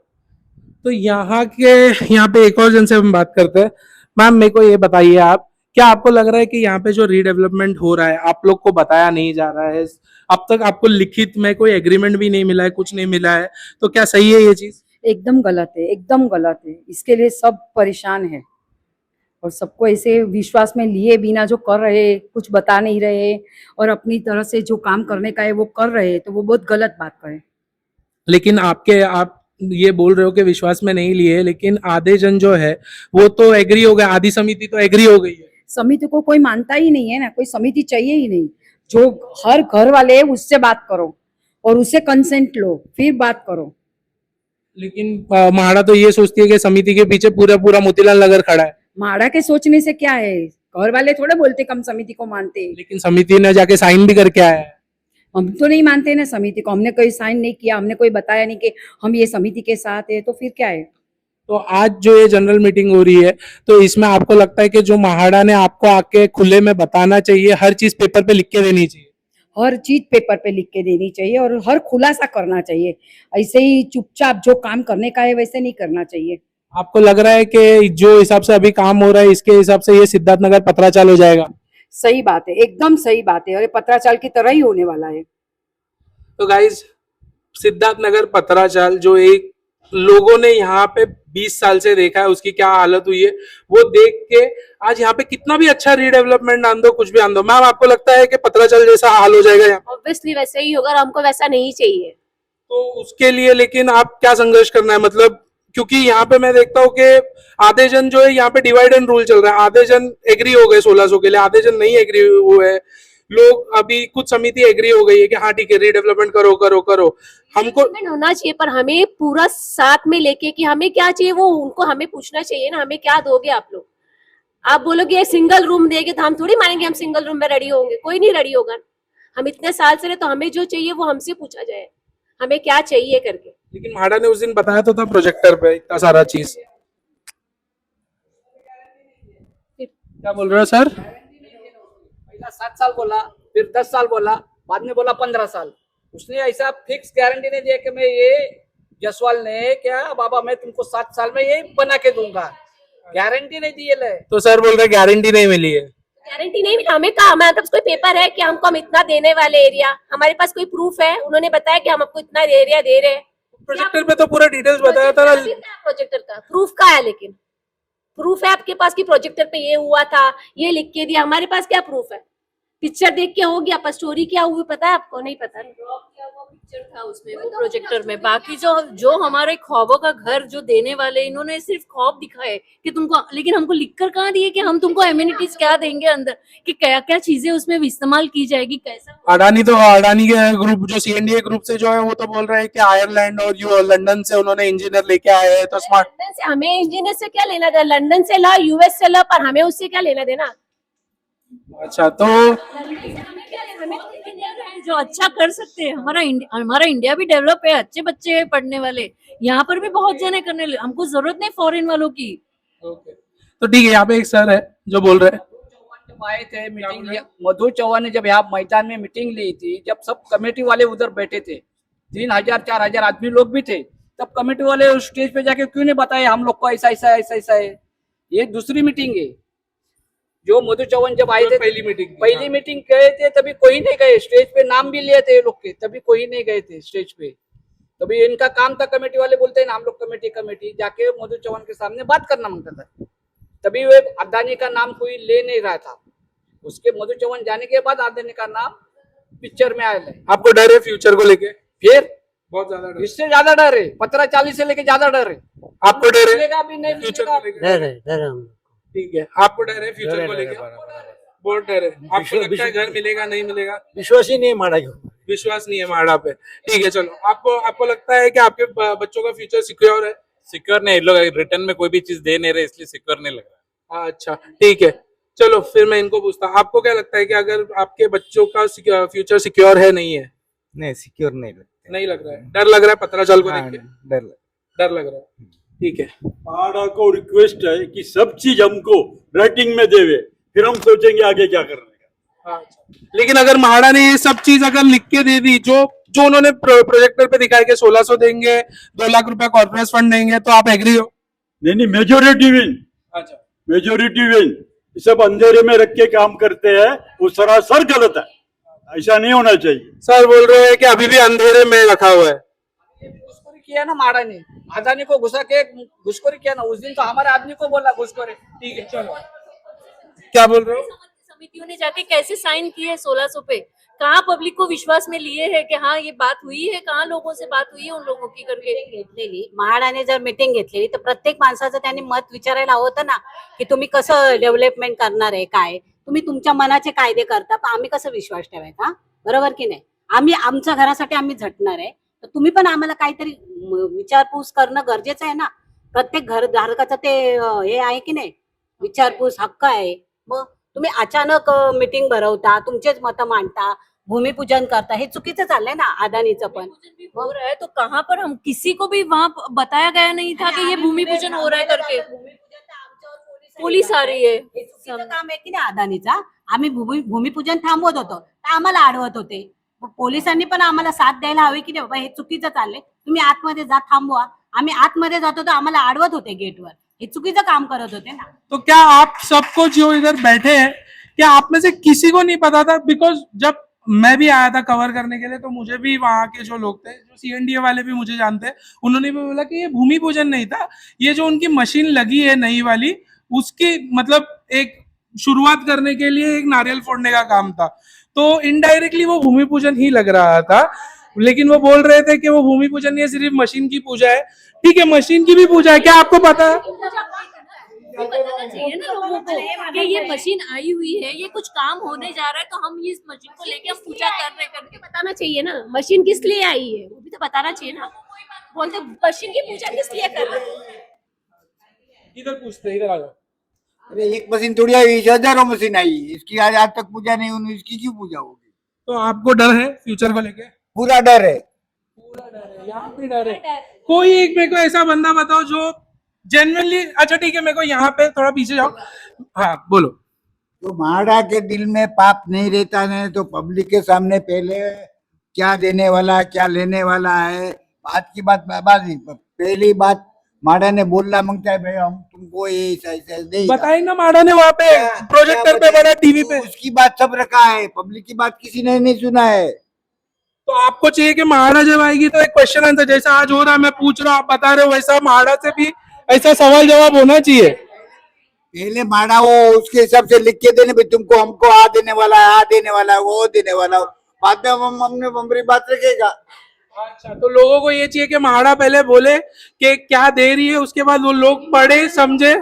तो यहाँ पे एक और जन से हम बात करते हैं। मैम मेरे को ये बताइए, आप क्या आपको लग रहा है कि यहाँ पे जो रीडेवलपमेंट हो रहा है आप लोग को बताया नहीं जा रहा है, अब तक आपको लिखित में कोई एग्रीमेंट भी नहीं मिला है, कुछ नहीं मिला है, तो क्या सही है ये चीज? एकदम गलत है, एकदम गलत है. इसके लिए सब परेशान है और सबको ऐसे विश्वास में लिए बिना जो कर रहे, कुछ बता नहीं रहे और अपनी तरह से जो काम करने का है वो कर रहे, तो वो बहुत गलत बात है. लेकिन आप ये बोल रहे हो कि विश्वास में नहीं लिए, लेकिन आधे जन जो है वो तो एग्री हो गए, आधी समिति तो एग्री हो गई है। समिति को कोई मानता ही नहीं है ना, कोई समिति चाहिए ही नहीं. जो हर घर वाले है उससे बात करो और उससे कंसेंट लो, फिर बात करो. लेकिन म्हाडा तो ये सोचती है कि समिति के पीछे पूरा मोतीलाल नगर खड़ा है। माड़ा के सोचने से क्या है, घर वाले थोड़े बोलते कि हम समिति को मानते हैं। लेकिन समिति ने जाके साइन भी करके आया है। हम तो नहीं मानते ना समिति को, हमने कोई साइन नहीं किया, हमने कोई बताया नहीं कि हम ये समिति के साथ है, तो फिर क्या है। तो आज जो ये जनरल मीटिंग हो रही है, तो इसमें आपको लगता है कि जो महाड़ा ने आपको आके खुले में बताना चाहिए, हर चीज पेपर पे लिख के देनी चाहिए? हर चीज पेपर पे लिख के देनी चाहिए और हर खुलासा करना चाहिए। ऐसे ही चुपचाप जो काम करने का है वैसे नहीं करना चाहिए। आपको लग रहा है कि जो हिसाब से अभी काम हो रहा है, इसके हिसाब से ये सिद्धार्थनगर पत्राचाल हो जाएगा? सही बात है, एकदम सही बात है, और ये पत्राचाल की तरह ही होने वाला है। तो गाइज, सिद्धार्थनगर पत्राचाल जो एक लोगों ने यहाँ पे 20 साल से देखा है, उसकी क्या हालत हुई है, वो देख के आज यहाँ पे कितना भी अच्छा रीडेवलपमेंट आन दो, कुछ भी आन दो, मैम आपको लगता है कि पत्राचाल जैसा हाल हो जाएगा यहाँ? ऑब्वियसली वैसे ही होगा और हमको वैसा नहीं चाहिए। तो उसके लिए लेकिन आप क्या संघर्ष करना है, मतलब क्योंकि यहाँ पे मैं देखता हूँ कि आधे जन जो है यहाँ पे डिवाइड एंड रूल चल रहा है, आधे जन एग्री हो गए 1600 के लिए, आधे जन नहीं एग्री हुए हैं। लोग अभी कुछ समिति एग्री हो गई है कि हाँ ठीक है रीडेवलपमेंट करो करो करो, हमको डेवलपमेंट होना चाहिए, पर हमें पूरा साथ में लेके कि हमें क्या चाहिए वो उनको हमें पूछना चाहिए ना, हमें क्या दोगे आप लोग। आप बोलोगे सिंगल रूम देंगे तो हम थोड़ी मानेंगे हम सिंगल रूम में रेडी होंगे, कोई नहीं रेडी होगा। हम इतने साल से रहे, तो हमें जो चाहिए वो हमसे पूछा जाए, हमें क्या चाहिए करके। लेकिन म्हाडा ने उस दिन बताया तो था प्रोजेक्टर पे इतना सारा चीज, क्या बोल रहे हो सर? पहला 7 साल बोला, फिर 10 साल बोला, बाद में बोला 15 साल। उसने ऐसा फिक्स गारंटी नहीं दिया कि मैं ये जसवाल ने क्या बाबा मैं तुमको 7 साल में ये बना के दूंगा, गारंटी नहीं दी है। तो सर बोल रहे गारंटी नहीं मिली है। गारंटी नहीं मिला हमें, कहा हमारे पास कोई पेपर है कि हमको हम इतना देने वाले एरिया, हमारे पास कोई प्रूफ है? उन्होंने बताया कि हम आपको इतना एरिया दे रहे हैं। प्रोजेक्टर पे तो पूरा डिटेल्स बताया था ना। प्रोजेक्टर का प्रूफ का है, लेकिन प्रूफ है आपके पास कि प्रोजेक्टर पे ये हुआ था, ये लिख के दिया? हमारे पास क्या प्रूफ है? पिक्चर देख के हो गया, पर स्टोरी क्या हुई पता है आपको? नहीं पता। पिक्चर था उसमें, वो प्रोजेक्टर में। बाकी जो हमारे ख्वाबों का घर जो देने वाले, इन्होंने सिर्फ ख्वाब दिखाए कि तुमको, लेकिन हमको लिखकर कहाँ दिए कि हम तुमको एमिनिटीज क्या देंगे अंदर, कि क्या क्या चीजें उसमें इस्तेमाल की जाएगी, कैसा। अडानी के ग्रुप जो सीएनडीए ग्रुप से जो है वो तो बोल रहे हैं कि आयरलैंड और यू लंदन से उन्होंने इंजीनियर लेके आए हैं, तो स्मार्ट। लंदन से हमें इंजीनियर से क्या लेना देना? लंदन से ला, यूएस से ला, पर हमें उससे क्या लेना देना? अच्छा, तो जो अच्छा कर सकते हैं, हमारा इंडिया भी डेवलप है, अच्छे बच्चे हैं पढ़ने वाले, यहाँ पर भी बहुत जने करने, हमको जरूरत नहीं फॉरेन वालों की। तो ठीक है, यहाँ पे एक सर है जो बोल रहे हैं। जब आए थे मीटिंग, मधु चौहान ने जब यहाँ मैदान में मीटिंग ली थी, जब सब कमेटी वाले उधर बैठे थे, 3000 4000 आदमी लोग भी थे, तब कमेटी वाले उस स्टेज पे जाके क्यों नहीं बताए हम लोग को ऐसा ऐसा ऐसा ऐसा है? ये दूसरी मीटिंग है। जो मधु चौहान जब आए थे पहली मीटिंग गए थे, तभी कोई नहीं गए स्टेज पे, नाम भी लिए थे ये लोग के, तभी कोई नहीं गए थे स्टेज पे। तभी इनका काम था, कमेटी वाले बोलते हैं ना हम लोग कमेटी जाके मधु चौहान के सामने बात करना मांगता था। तभी वे अदानी का नाम कोई ले नहीं रहा था। उसके मधु चौहान जाने के बाद अदानी का नाम पिक्चर में आया है। आपको डर है फ्यूचर को लेके? फिर बहुत ज्यादा डर। इससे ज्यादा डर है, 15-40 से लेके ज्यादा डर है। आपको डर है मिलेगा भी नहीं फ्यूचर मिलेगा। को लेके? डर है हम। ठीक है, आपको डर है फ्यूचर को लेके? बहुत डर है। आपको लगता है घर मिलेगा नहीं मिलेगा? विश्वास ही नहीं है म्हाडा के ऊपर। विश्वास नहीं है म्हाडा पे। ठीक है, चलो, आपको लगता है कि आपके बच्चों का फ्यूचर सिक्योर है? सिक्योर नहीं, लोग रिटर्न में कोई भी चीज दे नहीं रहे, इसलिए सिक्योर नहीं लग रहा। अच्छा ठीक है, चलो फिर मैं इनको पूछता हूँ, आपको क्या लगता है कि अगर आपके बच्चों का फ्यूचर सिक्योर है नहीं है? नहीं, सिक्योर नहीं लगता। नहीं लग रहा है, डर लग रहा है पत्राचाल को लेके? डर लग रहा है। ठीक है, म्हाडा को रिक्वेस्ट है कि सब चीज हमको राइटिंग में देवे, फिर हम सोचेंगे आगे क्या करने का। अच्छा, लेकिन अगर म्हाडा ने ये सब चीज अगर लिख के दे दी, जो उन्होंने प्रोजेक्टर पे दिखाया कि 1600 देंगे, 2 लाख रुपया कॉर्पोरेट फंड देंगे, तो आप एग्री हो? नहीं, मेजोरिटी विन। अच्छा, मेजोरिटी विन। सब अंधेरे में रख के काम करते हैं, वो सरासर गलत है, ऐसा नहीं होना चाहिए। सर बोल रहे हैं कि अभी भी अंधेरे में रखा हुआ है। घुसखोरी किया ना म्हाडा ने, अदानी को घुसा के घुसखोरी किया ना, उस दिन तो हमारे आदमी को बोला घुसखोरी। ठीक है, चलो, क्या बोल रहे हो? समितियों ने जाके कैसे साइन किए 1600 पे? कहाँ पब्लिक को विश्वास में लिए है कि हाँ ये बात हुई है? कहाँ लोगों से बात हुई है उन लोगों की करके? घेतलेली म्हाडाने जर मीटिंग घेतलेली तर प्रत्येक माणसाचं त्यांनी मत विचारायला होतं ना, की तुम्ही कसं डेव्हलपमेंट करणार आहे, काय तुम्ही तुमच्या मनाचे कायदे करता, पण आम्ही कसं विश्वास ठेवायचा? बरोबर की नाही? आम्ही आमच्या घरासाठी आम्ही झटणार आहे, तर तुम्ही पण आम्हाला काहीतरी विचारपूस करणं गरजेचं आहे ना. प्रत्येक घरधारकाचं ते हे आहे की नाही, विचारपूस हक्क आहे. मग तुम्ही अचानक मीटिंग भरवता, तुमचेच मतं मांडता, भूमिपूजन करता, हे चुकीचं चाललंय ना अदानीचं पण. हो रहा है तो कहाँ पर हम किसी को भी वहाँ बताया गया नहीं था कि ये भूमि पूजन हो रहा है करके. पोलीस आ रही है. हे चुकीचं काम आहे की नाही अदानीचा. आम्ही भूमिपूजन थांबवत होतो तर आम्हाला अडवत होते. मग पोलिसांनी पण आम्हाला साथ द्यायला हवी की नाही, बाबा हे चुकीचं चाललंय, तुम्ही आतमध्ये जा, थांबवा. आम्ही आतमध्ये जातो तर आम्हाला अडवत होते गेटवर. हे चुकीचं काम करत होते ना. तो क्या आप सबको जो इधर बैठे हैं, क्या आप में से किसी को नहीं पता था? बिकॉज जब मैं भी आया था कवर करने के लिए तो मुझे भी वहां के जो लोग थे, जो CNDA वाले भी मुझे जानते हैं, उन्होंने भी बोला कि ये भूमि पूजन नहीं था, ये जो उनकी मशीन लगी है नई वाली, उसकी मतलब एक शुरुआत करने के लिए एक नारियल फोड़ने का काम था. तो इनडायरेक्टली वो भूमि पूजन ही लग रहा था. लेकिन वो बोल रहे थे कि वो भूमि पूजन नहीं है, सिर्फ मशीन की पूजा है. ठीक है, मशीन की भी पूजा है, क्या आपको पता है? बताना चाहिए ना लोगों को कि ये मशीन आई हुई है, ये कुछ काम होने जा रहा है, तो हम इस मशीन को लेके हम पूजा कर रहे करके बताना चाहिए ना. मशीन किस लिए आई है वो भी तो बताना चाहिए ना. बोलते मशीन की पूजा किस लिए कर रहे हैं. इधर पूछते, इधर आ जाओ. अरे एक मशीन थोड़ी आई, हजारों मशीन आई, इसकी आज तक पूजा नहीं हुई, इसकी क्यों पूजा होगी? तो आपको डर है फ्यूचर को लेके? पूरा डर है. यहाँ पे डर है. कोई एक मेरे को ऐसा बंदा बताओ जो जेन्युइनली. अच्छा ठीक है, मेरे को यहाँ पे थोड़ा पीछे जाओ. हाँ बोलो. तो महाड़ा के दिल में पाप नहीं रहता है तो पब्लिक के सामने पहले क्या देने वाला क्या लेने वाला है, बात की बात बाजी. पहली बात माड़ा ने बोलना मांगता है, भाई हम तुमको ये ऐसा देगा. बताए ना माड़ा ने वहाँ पे प्रोजेक्टर पे बना टीवी पे. उसकी बात सब रखा है, पब्लिक की बात किसी ने नहीं सुना है. तो आपको चाहिए कि महाड़ा जब आएगी तो एक क्वेश्चन आंसर जैसा आज हो रहा है, मैं पूछ रहा हूँ, आप बता रहे हो, वैसा महाड़ा से भी ऐसा सवाल जवाब होना चाहिए. पहले माड़ा वो उसके हिसाब से लिख के देने, भाई तुमको हमको आ देने वाला है, आ देने वाला है, वो देने वाला है. बाद में हम हमने हमारी बात रखेगा. अच्छा, तो लोगों को ये चाहिए कि महाड़ा पहले बोले कि क्या दे रही है, उसके बाद वो लोग पढ़े समझे.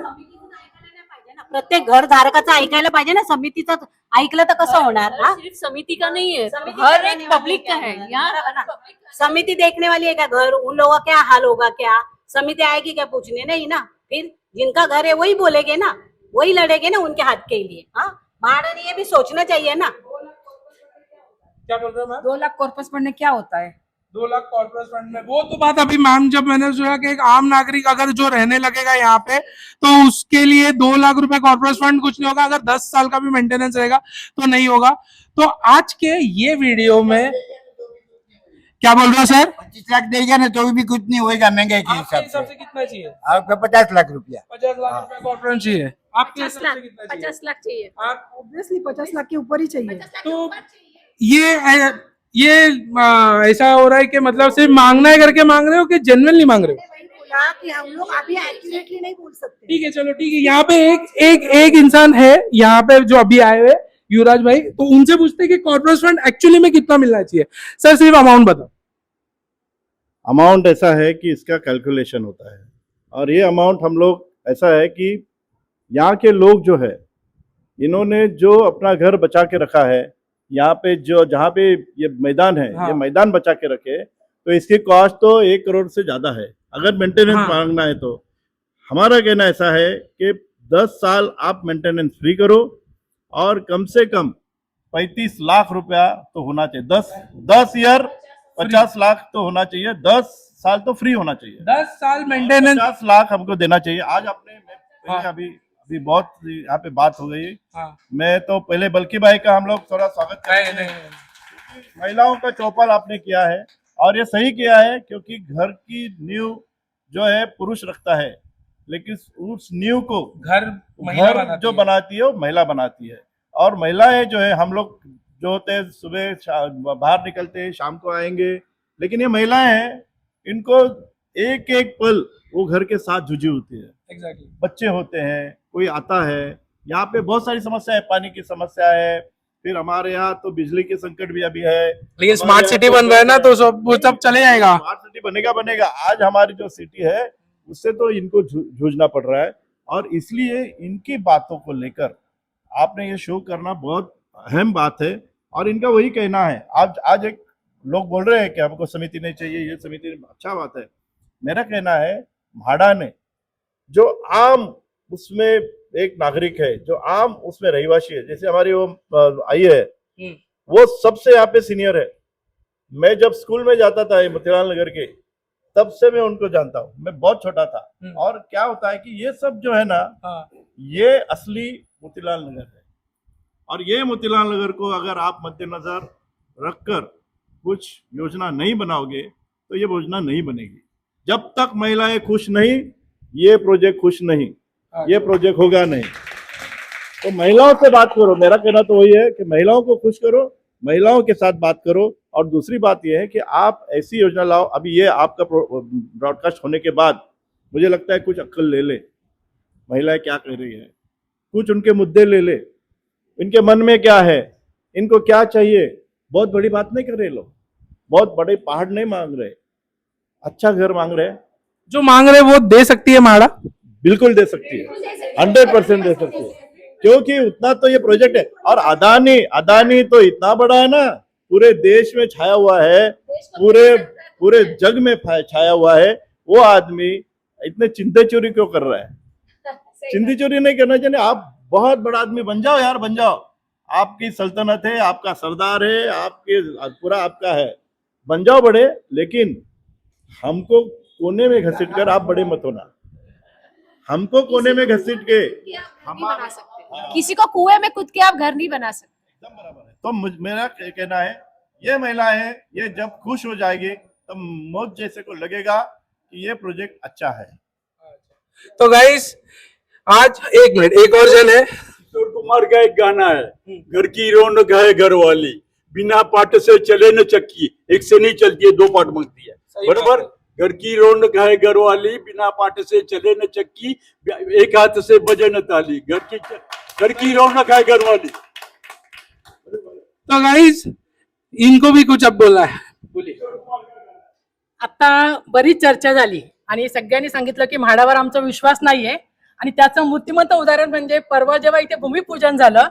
प्रत्येक घर धारकाचं ऐकायला पाहिजे ना. समितीचं ऐकलं तर कसं होणार. हा? सिर्फ समिति का नहीं है, हर एक पब्लिक का है. यहाँ समिति देखने वाली है क्या घर, उन लोगों का क्या हाल होगा, क्या समिति आएगी क्या पूछने? नहीं ना. फिर जिनका घर है वही बोलेगे ना, वही लड़ेगे ना उनके हाथ के लिए. हाँ, महाड़ा ने ये भी सोचना चाहिए ना. क्या बोल रहे हो मैम? 2 लाख कॉर्पस फंड में क्या होता है? 2 लाख कॉर्पोरेट फंड में वो तो बात अभी मैम, जब मैंने सोचा कि एक आम नागरिक अगर जो रहने लगेगा यहाँ पे तो उसके लिए 2 लाख रुपए कॉर्पोरेट फंड कुछ नहीं होगा. अगर 10 साल का भी मेंटेनेंस रहेगा तो नहीं होगा. तो आज के ये वीडियो में क्या बोल रहे हो सर? 25 लाख देगा ना तो भी कुछ नहीं होगा महंगाई के आपके हिसाब हिसाब से. से कितना चाहिए? आपका 50 लाख रुपया. 50 लाख रुपए कॉर्पोरेट चाहिए. आपके हिसाब से कितना चाहिए? 50 लाख चाहिए. आप ऑब्वियसली 50 लाख के ऊपर ही चाहिए. तो ये ऐसा हो रहा है कि मतलब सिर्फ मांगना है करके मांग रहे हो कि जेन्युइनली मांग रहे हो? बोला कि हम लोग अभी एक्यूरेटली नहीं बोल सकते. ठीक है, चलो ठीक है. यहाँ पे एक इंसान है यहाँ पे जो अभी आए हुए, युवराज भाई, तो उनसे पूछते हैं कि कॉर्पोरेट फंड एक्चुअली में कितना मिलना चाहिए. सर सिर्फ अमाउंट बताओ. अमाउंट ऐसा है कि इसका कैलकुलेशन होता है और ये अमाउंट हम लोग ऐसा है कि यहाँ के लोग जो है इन्होंने जो अपना घर बचा के रखा है, यहाँ पे जो जहाँ पे ये मैदान है, हाँ. ये मैदान बचा के रखे, तो इसकी कॉस्ट तो 1 करोड़ से ज्यादा है अगर मेंटेनेंस हाँ. मांगना है. तो हमारा कहना ऐसा है कि 10 साल आप मेंटेनेंस फ्री करो और कम से कम 35 लाख रुपया तो होना चाहिए. 10 ईयर 50 लाख तो होना चाहिए. 10 साल तो फ्री होना चाहिए. 10 साल मेंटेनेंस. 50 लाख हमको देना चाहिए. आज आपने हाँ. अभी बहुत यहाँ पे बात हो गई. हाँ. मैं तो पहले बल्कि भाई का हम लोग थोड़ा स्वागत करते हैं. महिलाओं का चौपाल आपने किया है और ये सही किया है क्योंकि घर की नींव जो है पुरुष रखता है, लेकिन उस नींव को घर महिला घर बनाती जो है. बनाती है वो महिला बनाती है. और महिलाएं जो है, हम लोग जो होते हैं सुबह बाहर निकलते हैं, शाम को आएंगे, लेकिन ये महिलाएं हैं, इनको एक एक पल वो घर के साथ जुझी होती है. एग्जैक्टली. बच्चे होते हैं, कोई आता है, यहाँ पे बहुत सारी समस्या है. पानी की समस्या है, फिर हमारे यहाँ तो बिजली के संकट भी अभी है. लेकिन स्मार्ट सिटी बन रहा है ना, तो सब चले जाएगा. स्मार्ट सिटी बनेगा. आज हमारी जो सिटी है उससे तो इनको जूझना पड़ रहा है और इसलिए इनकी बातों को लेकर आपने ये शो करना बहुत अहम बात है. और इनका वही कहना है. आज एक लोग बोल रहे हैं कि हमको समिति नहीं चाहिए, ये समिति, अच्छा बात है. मेरा कहना है, म्हाडा ने जो आम उसमें एक नागरिक है जो आम उसमें रहिवासी है, जैसे हमारी वो आई है वो सबसे यहाँ पे सीनियर है। मैं जब स्कूल में जाता था ये मोतीलाल नगर के, तब से मैं उनको जानता हूँ, मैं बहुत छोटा था। और क्या होता है कि ये सब जो है ना, ये असली मोतीलाल नगर है। और ये मोतीलाल नगर को अगर आप मद्देनजर रखकर कुछ योजना नहीं बनाओगे तो ये योजना नहीं बनेगी। जब तक महिलाएं खुश नहीं, ये प्रोजेक्ट खुश नहीं, ये प्रोजेक्ट होगा नहीं। तो महिलाओं से बात करो, मेरा कहना तो वही है कि महिलाओं को खुश करो, महिलाओं के साथ बात करो। और दूसरी बात यह है कि आप ऐसी योजना लाओ। अभी ये आपका ब्रॉडकास्ट होने के बाद मुझे लगता है कुछ अक्ल ले ले, महिलाएं क्या कह रही है, कुछ उनके मुद्दे ले ले, इनके मन में क्या है, इनको क्या चाहिए। बहुत बड़ी बात नहीं कर रहे लोग, बहुत बड़े पहाड़ नहीं मांग रहे, अच्छा घर मांग रहे। जो मांग रहे वो दे सकती है म्हाडा? बिल्कुल दे सकती है, 100% दे सकती है, क्योंकि उतना तो ये प्रोजेक्ट है। और अदानी तो इतना बड़ा है ना, पूरे देश में छाया हुआ है, पूरे जग में छाया हुआ है। वो आदमी इतने चिंता चोरी क्यों कर रहा है? चिंता चोरी नहीं करना चाहिए। आप बहुत बड़ा आदमी बन जाओ यार, बन जाओ। आपकी सल्तनत है, आपका सरदार है, आपके पूरा आपका है, बन जाओ बड़े। लेकिन हमको कोने में घसीट कर आप बड़े मत होना। हमको कोने में घसीट के किसी को कुएं में कूद के आप घर नहीं बना सकते। एकदम बराबर है। तो मेरा कहना है, ये महिलाएं ये जब खुश हो जाएगी तब मौत जैसे को लगेगा कि ये प्रोजेक्ट अच्छा है। तो गाइस आज एक मिनट, एक और जन है, किशोर कुमार का एक गाना है, घर की रौनक है घर वाली, बिना पाट से चले न चक्की, एक से नहीं चलती है, दो पाट मांगती है, बराबर। घर की रौनक है घर वाली, बिना पाट से चले न चक्की, एक हाथ से बजे न ताली, घर की रौनक है घर वाली। तो गाइस इनको भी कुछ अब बोला है, बोलिए। आता बरीच चर्चा झाली आणि सगळ्यांनी सांगितलं की म्हाडावर आमचा विश्वास नाहीये आणि त्याचं मूर्तिमंत उदाहरण म्हणजे परवा जेव्हा इथे भूमिपूजन झालं,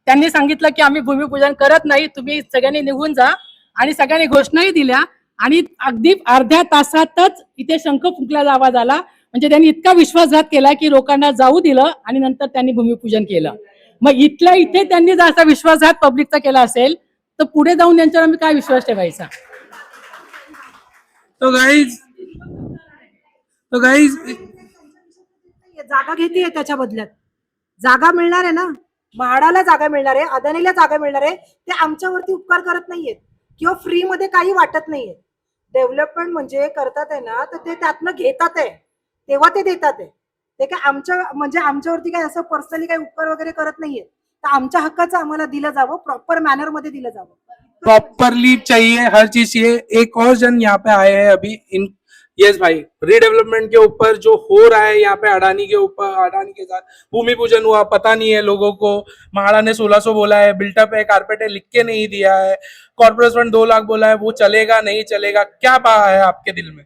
त्यांनी सांगितलं की आम्ही भूमिपूजन करत नाही, तुम्ही सगळ्यांनी निघून जा, आणि सगळ्यांनी घोषणाही दिल्या आणि अगदी अर्ध्या तासातच इथे शंख फुंकल्याचा आवाज आला. म्हणजे त्यांनी इतका विश्वासघात केला की लोकांना जाऊ दिलं आणि नंतर त्यांनी भूमिपूजन केलं. मग इथल्या इथे त्यांनी जर असा विश्वासघात पब्लिकचा केला असेल तर पुढे जाऊन त्यांच्यावर आम्ही काय विश्वास ठेवायचा? तो गाइस जागा घेतीये त्याच्या बदल्यात, जागा मिळणार आहे ना, म्हाडाला जागा मिळणार आहे, अदानीला जागा मिळणार आहे. ते आमच्यावरती उपकार करत नाहीयेत किंवा फ्री मध्ये काही वाटत नाहीये. डेव्हलपमेंट म्हणजे करतात आहे ना, तर ते त्यातनं घेतात आहे, तेव्हा ते देतात आहे. ते काय आमच्यावरती काय असं पर्सनली काही उपकार वगैरे करत नाहीये. तर आमच्या हक्काचं आम्हाला दिलं जावं, प्रॉपर मॅनर मध्ये दिलं जावं. प्रॉपरली चाहिए, हर चीज चाहिए. एक और जन यहाँ पे आए हैं अभी इन यस भाई, रीडेवलपमेंट के ऊपर जो हो रहा है यहाँ पे अडानी के ऊपर, अडानी के साथ भूमि पूजन हुआ, पता नहीं है लोगों को. म्हाडा ने 1600 बोला है, बिल्टअप है, कारपेट है, लिख के नहीं दिया है. कॉर्पोरेट फंड 2 लाख बोला है, वो चलेगा नहीं चलेगा, क्या पाया है आपके दिल में?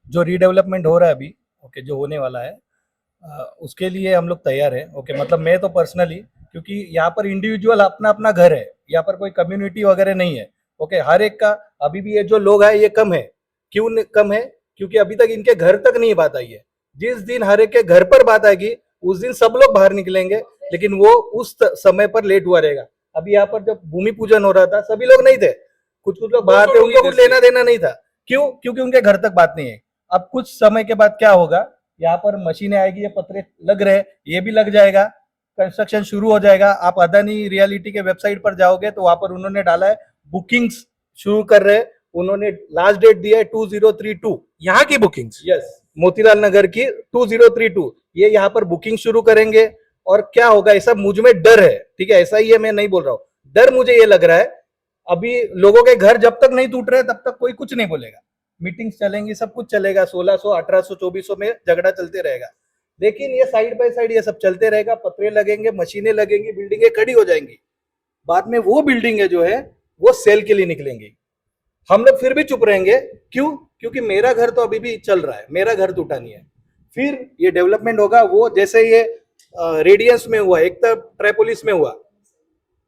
जो रीडेवलपमेंट हो रहा है अभी, ओके, जो होने वाला है, उसके लिए हम लोग तैयार है. ओके, मतलब मैं तो पर्सनली, क्योंकि यहाँ पर इंडिविजुअल अपना अपना घर है, यहाँ पर कोई कम्युनिटी वगैरह नहीं है. ओके, हर एक का अभी भी ये जो लोग है ये कम है. क्यों कम है? क्योंकि अभी तक इनके घर तक नहीं बात आई है. जिस दिन हर एक के घर पर बात आएगी उस दिन सब लोग बाहर निकलेंगे, लेकिन वो उस समय पर लेट हुआ रहेगा. अभी यहाँ पर जब भूमि पूजन हो रहा था सभी लोग नहीं थे, कुछ लोग बाहर थे, उनको कुछ लेना देना नहीं था. क्यों? क्योंकि उनके घर तक बात नहीं है. अब कुछ समय के बाद क्या होगा, यहाँ पर मशीनें आएगी, ये पत्रे लग रहे, ये भी लग जाएगा, कंस्ट्रक्शन शुरू हो जाएगा. आप अदानी रियलिटी के वेबसाइट पर जाओगे तो वहां पर उन्होंने डाला है बुकिंग्स शुरू कर रहे हैं. उन्होंने लास्ट डेट दिया है 2032. यहाँ की बुकिंग्स? यस, मोतीलाल नगर की 2032. ये यहाँ पर बुकिंग शुरू करेंगे. और क्या होगा, ऐसा मुझ में डर है, ठीक है, ऐसा ही है, मैं नहीं बोल रहा हूँ, डर मुझे ये लग रहा है. अभी लोगों के घर जब तक नहीं टूट रहे तब तक कोई कुछ नहीं बोलेगा. मीटिंग्स चलेंगी, सब कुछ चलेगा, 1600, 1800, 2400 में झगड़ा चलते रहेगा. लेकिन ये साइड बाय साइड ये सब चलते रहेगा, पत्रे लगेंगे, मशीनें लगेंगी, बिल्डिंगें खड़ी हो जाएंगी. बाद में वो बिल्डिंगें जो है वो सेल के लिए निकलेंगी. हम लोग फिर भी चुप रहेंगे. क्यों? क्योंकि मेरा घर तो अभी भी चल रहा है, मेरा घर टूटा नहीं है. फिर ये डेवलपमेंट होगा, वो जैसे ये रेडियंस में हुआ, एक तो ट्राइपोलिस में हुआ,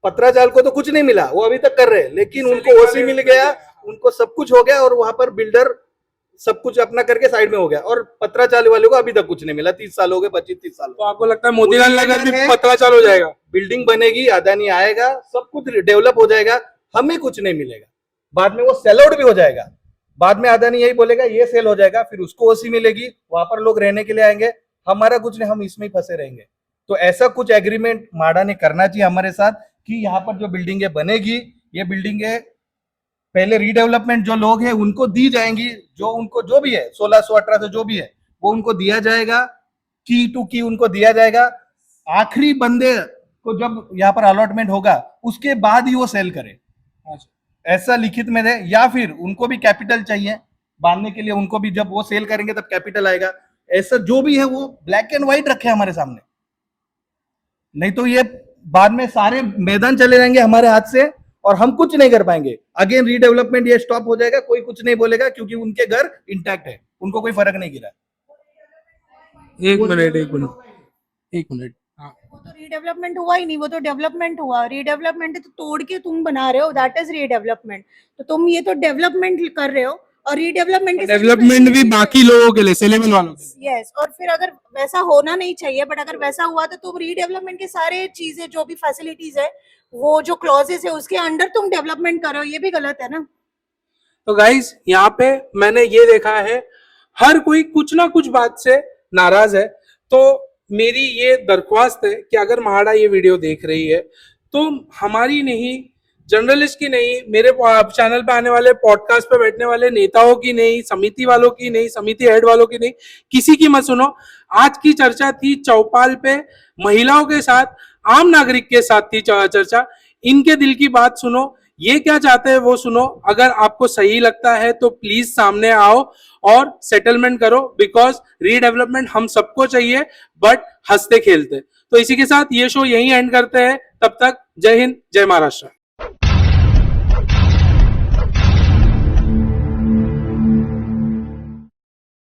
पत्राचाल को तो कुछ नहीं मिला, वो अभी तक कर रहे हैं, लेकिन उनको ओसी मिल गया, उनको सब कुछ हो गया, और वहां पर बिल्डर सब कुछ अपना करके साइड में हो गया, और पत्राचाल वाले को अभी तक कुछ नहीं मिला। 30 साल हो गए, 25-30 साल। तो आपको लगता है मोतीलाल नगर भी पतला चालू हो जाएगा? बिल्डिंग बनेगी, अदानी आएगा, सब कुछ डेवलप हो जाएगा, हमें कुछ नहीं मिलेगा। बाद में वो सेल आउट भी हो जाएगा। बाद में अदानी यही बोलेगा ये सेल हो जाएगा, फिर उसको ओसी मिलेगी, वहां पर लोग रहने के लिए आएंगे, हमारा कुछ नहीं, हम इसमें ही फंसे रहेंगे। तो ऐसा कुछ एग्रीमेंट माडा ने करना चाहिए हमारे साथ कि यहाँ पर जो बिल्डिंगें बनेगी, ये बिल्डिंगें पहले रीडेवलपमेंट जो लोग हैं उनको दी जाएंगी, जो उनको जो भी है 1600-1800 जो भी है वो उनको दिया जाएगा, की टू की उनको दिया जाएगा। आखिरी बंदे को जब यहाँ पर अलॉटमेंट होगा उसके बाद ही वो सेल करे, ऐसा लिखित में दे। या फिर उनको भी कैपिटल चाहिए बांधने के लिए, उनको भी जब वो सेल करेंगे तब कैपिटल आएगा। ऐसा जो भी है वो ब्लैक एंड व्हाइट रखे हमारे सामने, नहीं तो ये बाद में सारे मैदान चले जाएंगे हमारे हाथ से और हम कुछ नहीं कर पाएंगे। अगेन रीडेवलपमेंट ये स्टॉप हो जाएगा, कोई कुछ नहीं बोलेगा क्योंकि उनके घर इंटैक्ट है, उनको कोई फर्क नहीं गिरा। एक मिनट वो तो रीडेवलपमेंट हुआ ही नहीं, वो तो डेवलपमेंट हुआ। रीडेवलपमेंट तो तोड़ के तुम बना रहे हो, दैट इज रीडेवलपमेंट। तो तुम ये तो डेवलपमेंट कर रहे हो, और डेवलपमेंट भी बाकी लोगों के लिए, सेलेबल वालों के लिए। यस, और फिर अगर वैसा होना नहीं चाहिए, बट अगर वैसा हुआ तो तुम रीडेवलपमेंट के सारे चीजें जो भी फैसिलिटीज है, वो जो क्लॉजेस है उसके अंडर तुम डेवलपमेंट कर रहे हो, ये भी गलत है ना। तो गाइस यहाँ पे मैंने ये देखा है हर कोई कुछ ना कुछ बात से नाराज है। तो मेरी ये दरख्वास्त है कि अगर म्हाडा ये वीडियो देख रही है तो हमारी नहीं, जर्नलिस्ट की नहीं, मेरे चैनल पे आने वाले, पॉडकास्ट पे बैठने वाले नेताओं की नहीं, समिति वालों की नहीं, समिति हेड वालों की नहीं, किसी की मत सुनो। आज की चर्चा थी चौपाल पे, महिलाओं के साथ, आम नागरिक के साथ थी चर्चा। इनके दिल की बात सुनो, ये क्या चाहते हैं वो सुनो। अगर आपको सही लगता है तो प्लीज सामने आओ और सेटलमेंट करो, बिकॉज रीडेवलपमेंट हम सबको चाहिए, बट हंसते खेलते। तो इसी के साथ ये शो यहीं एंड करते हैं। तब तक जय हिंद, जय महाराष्ट्र।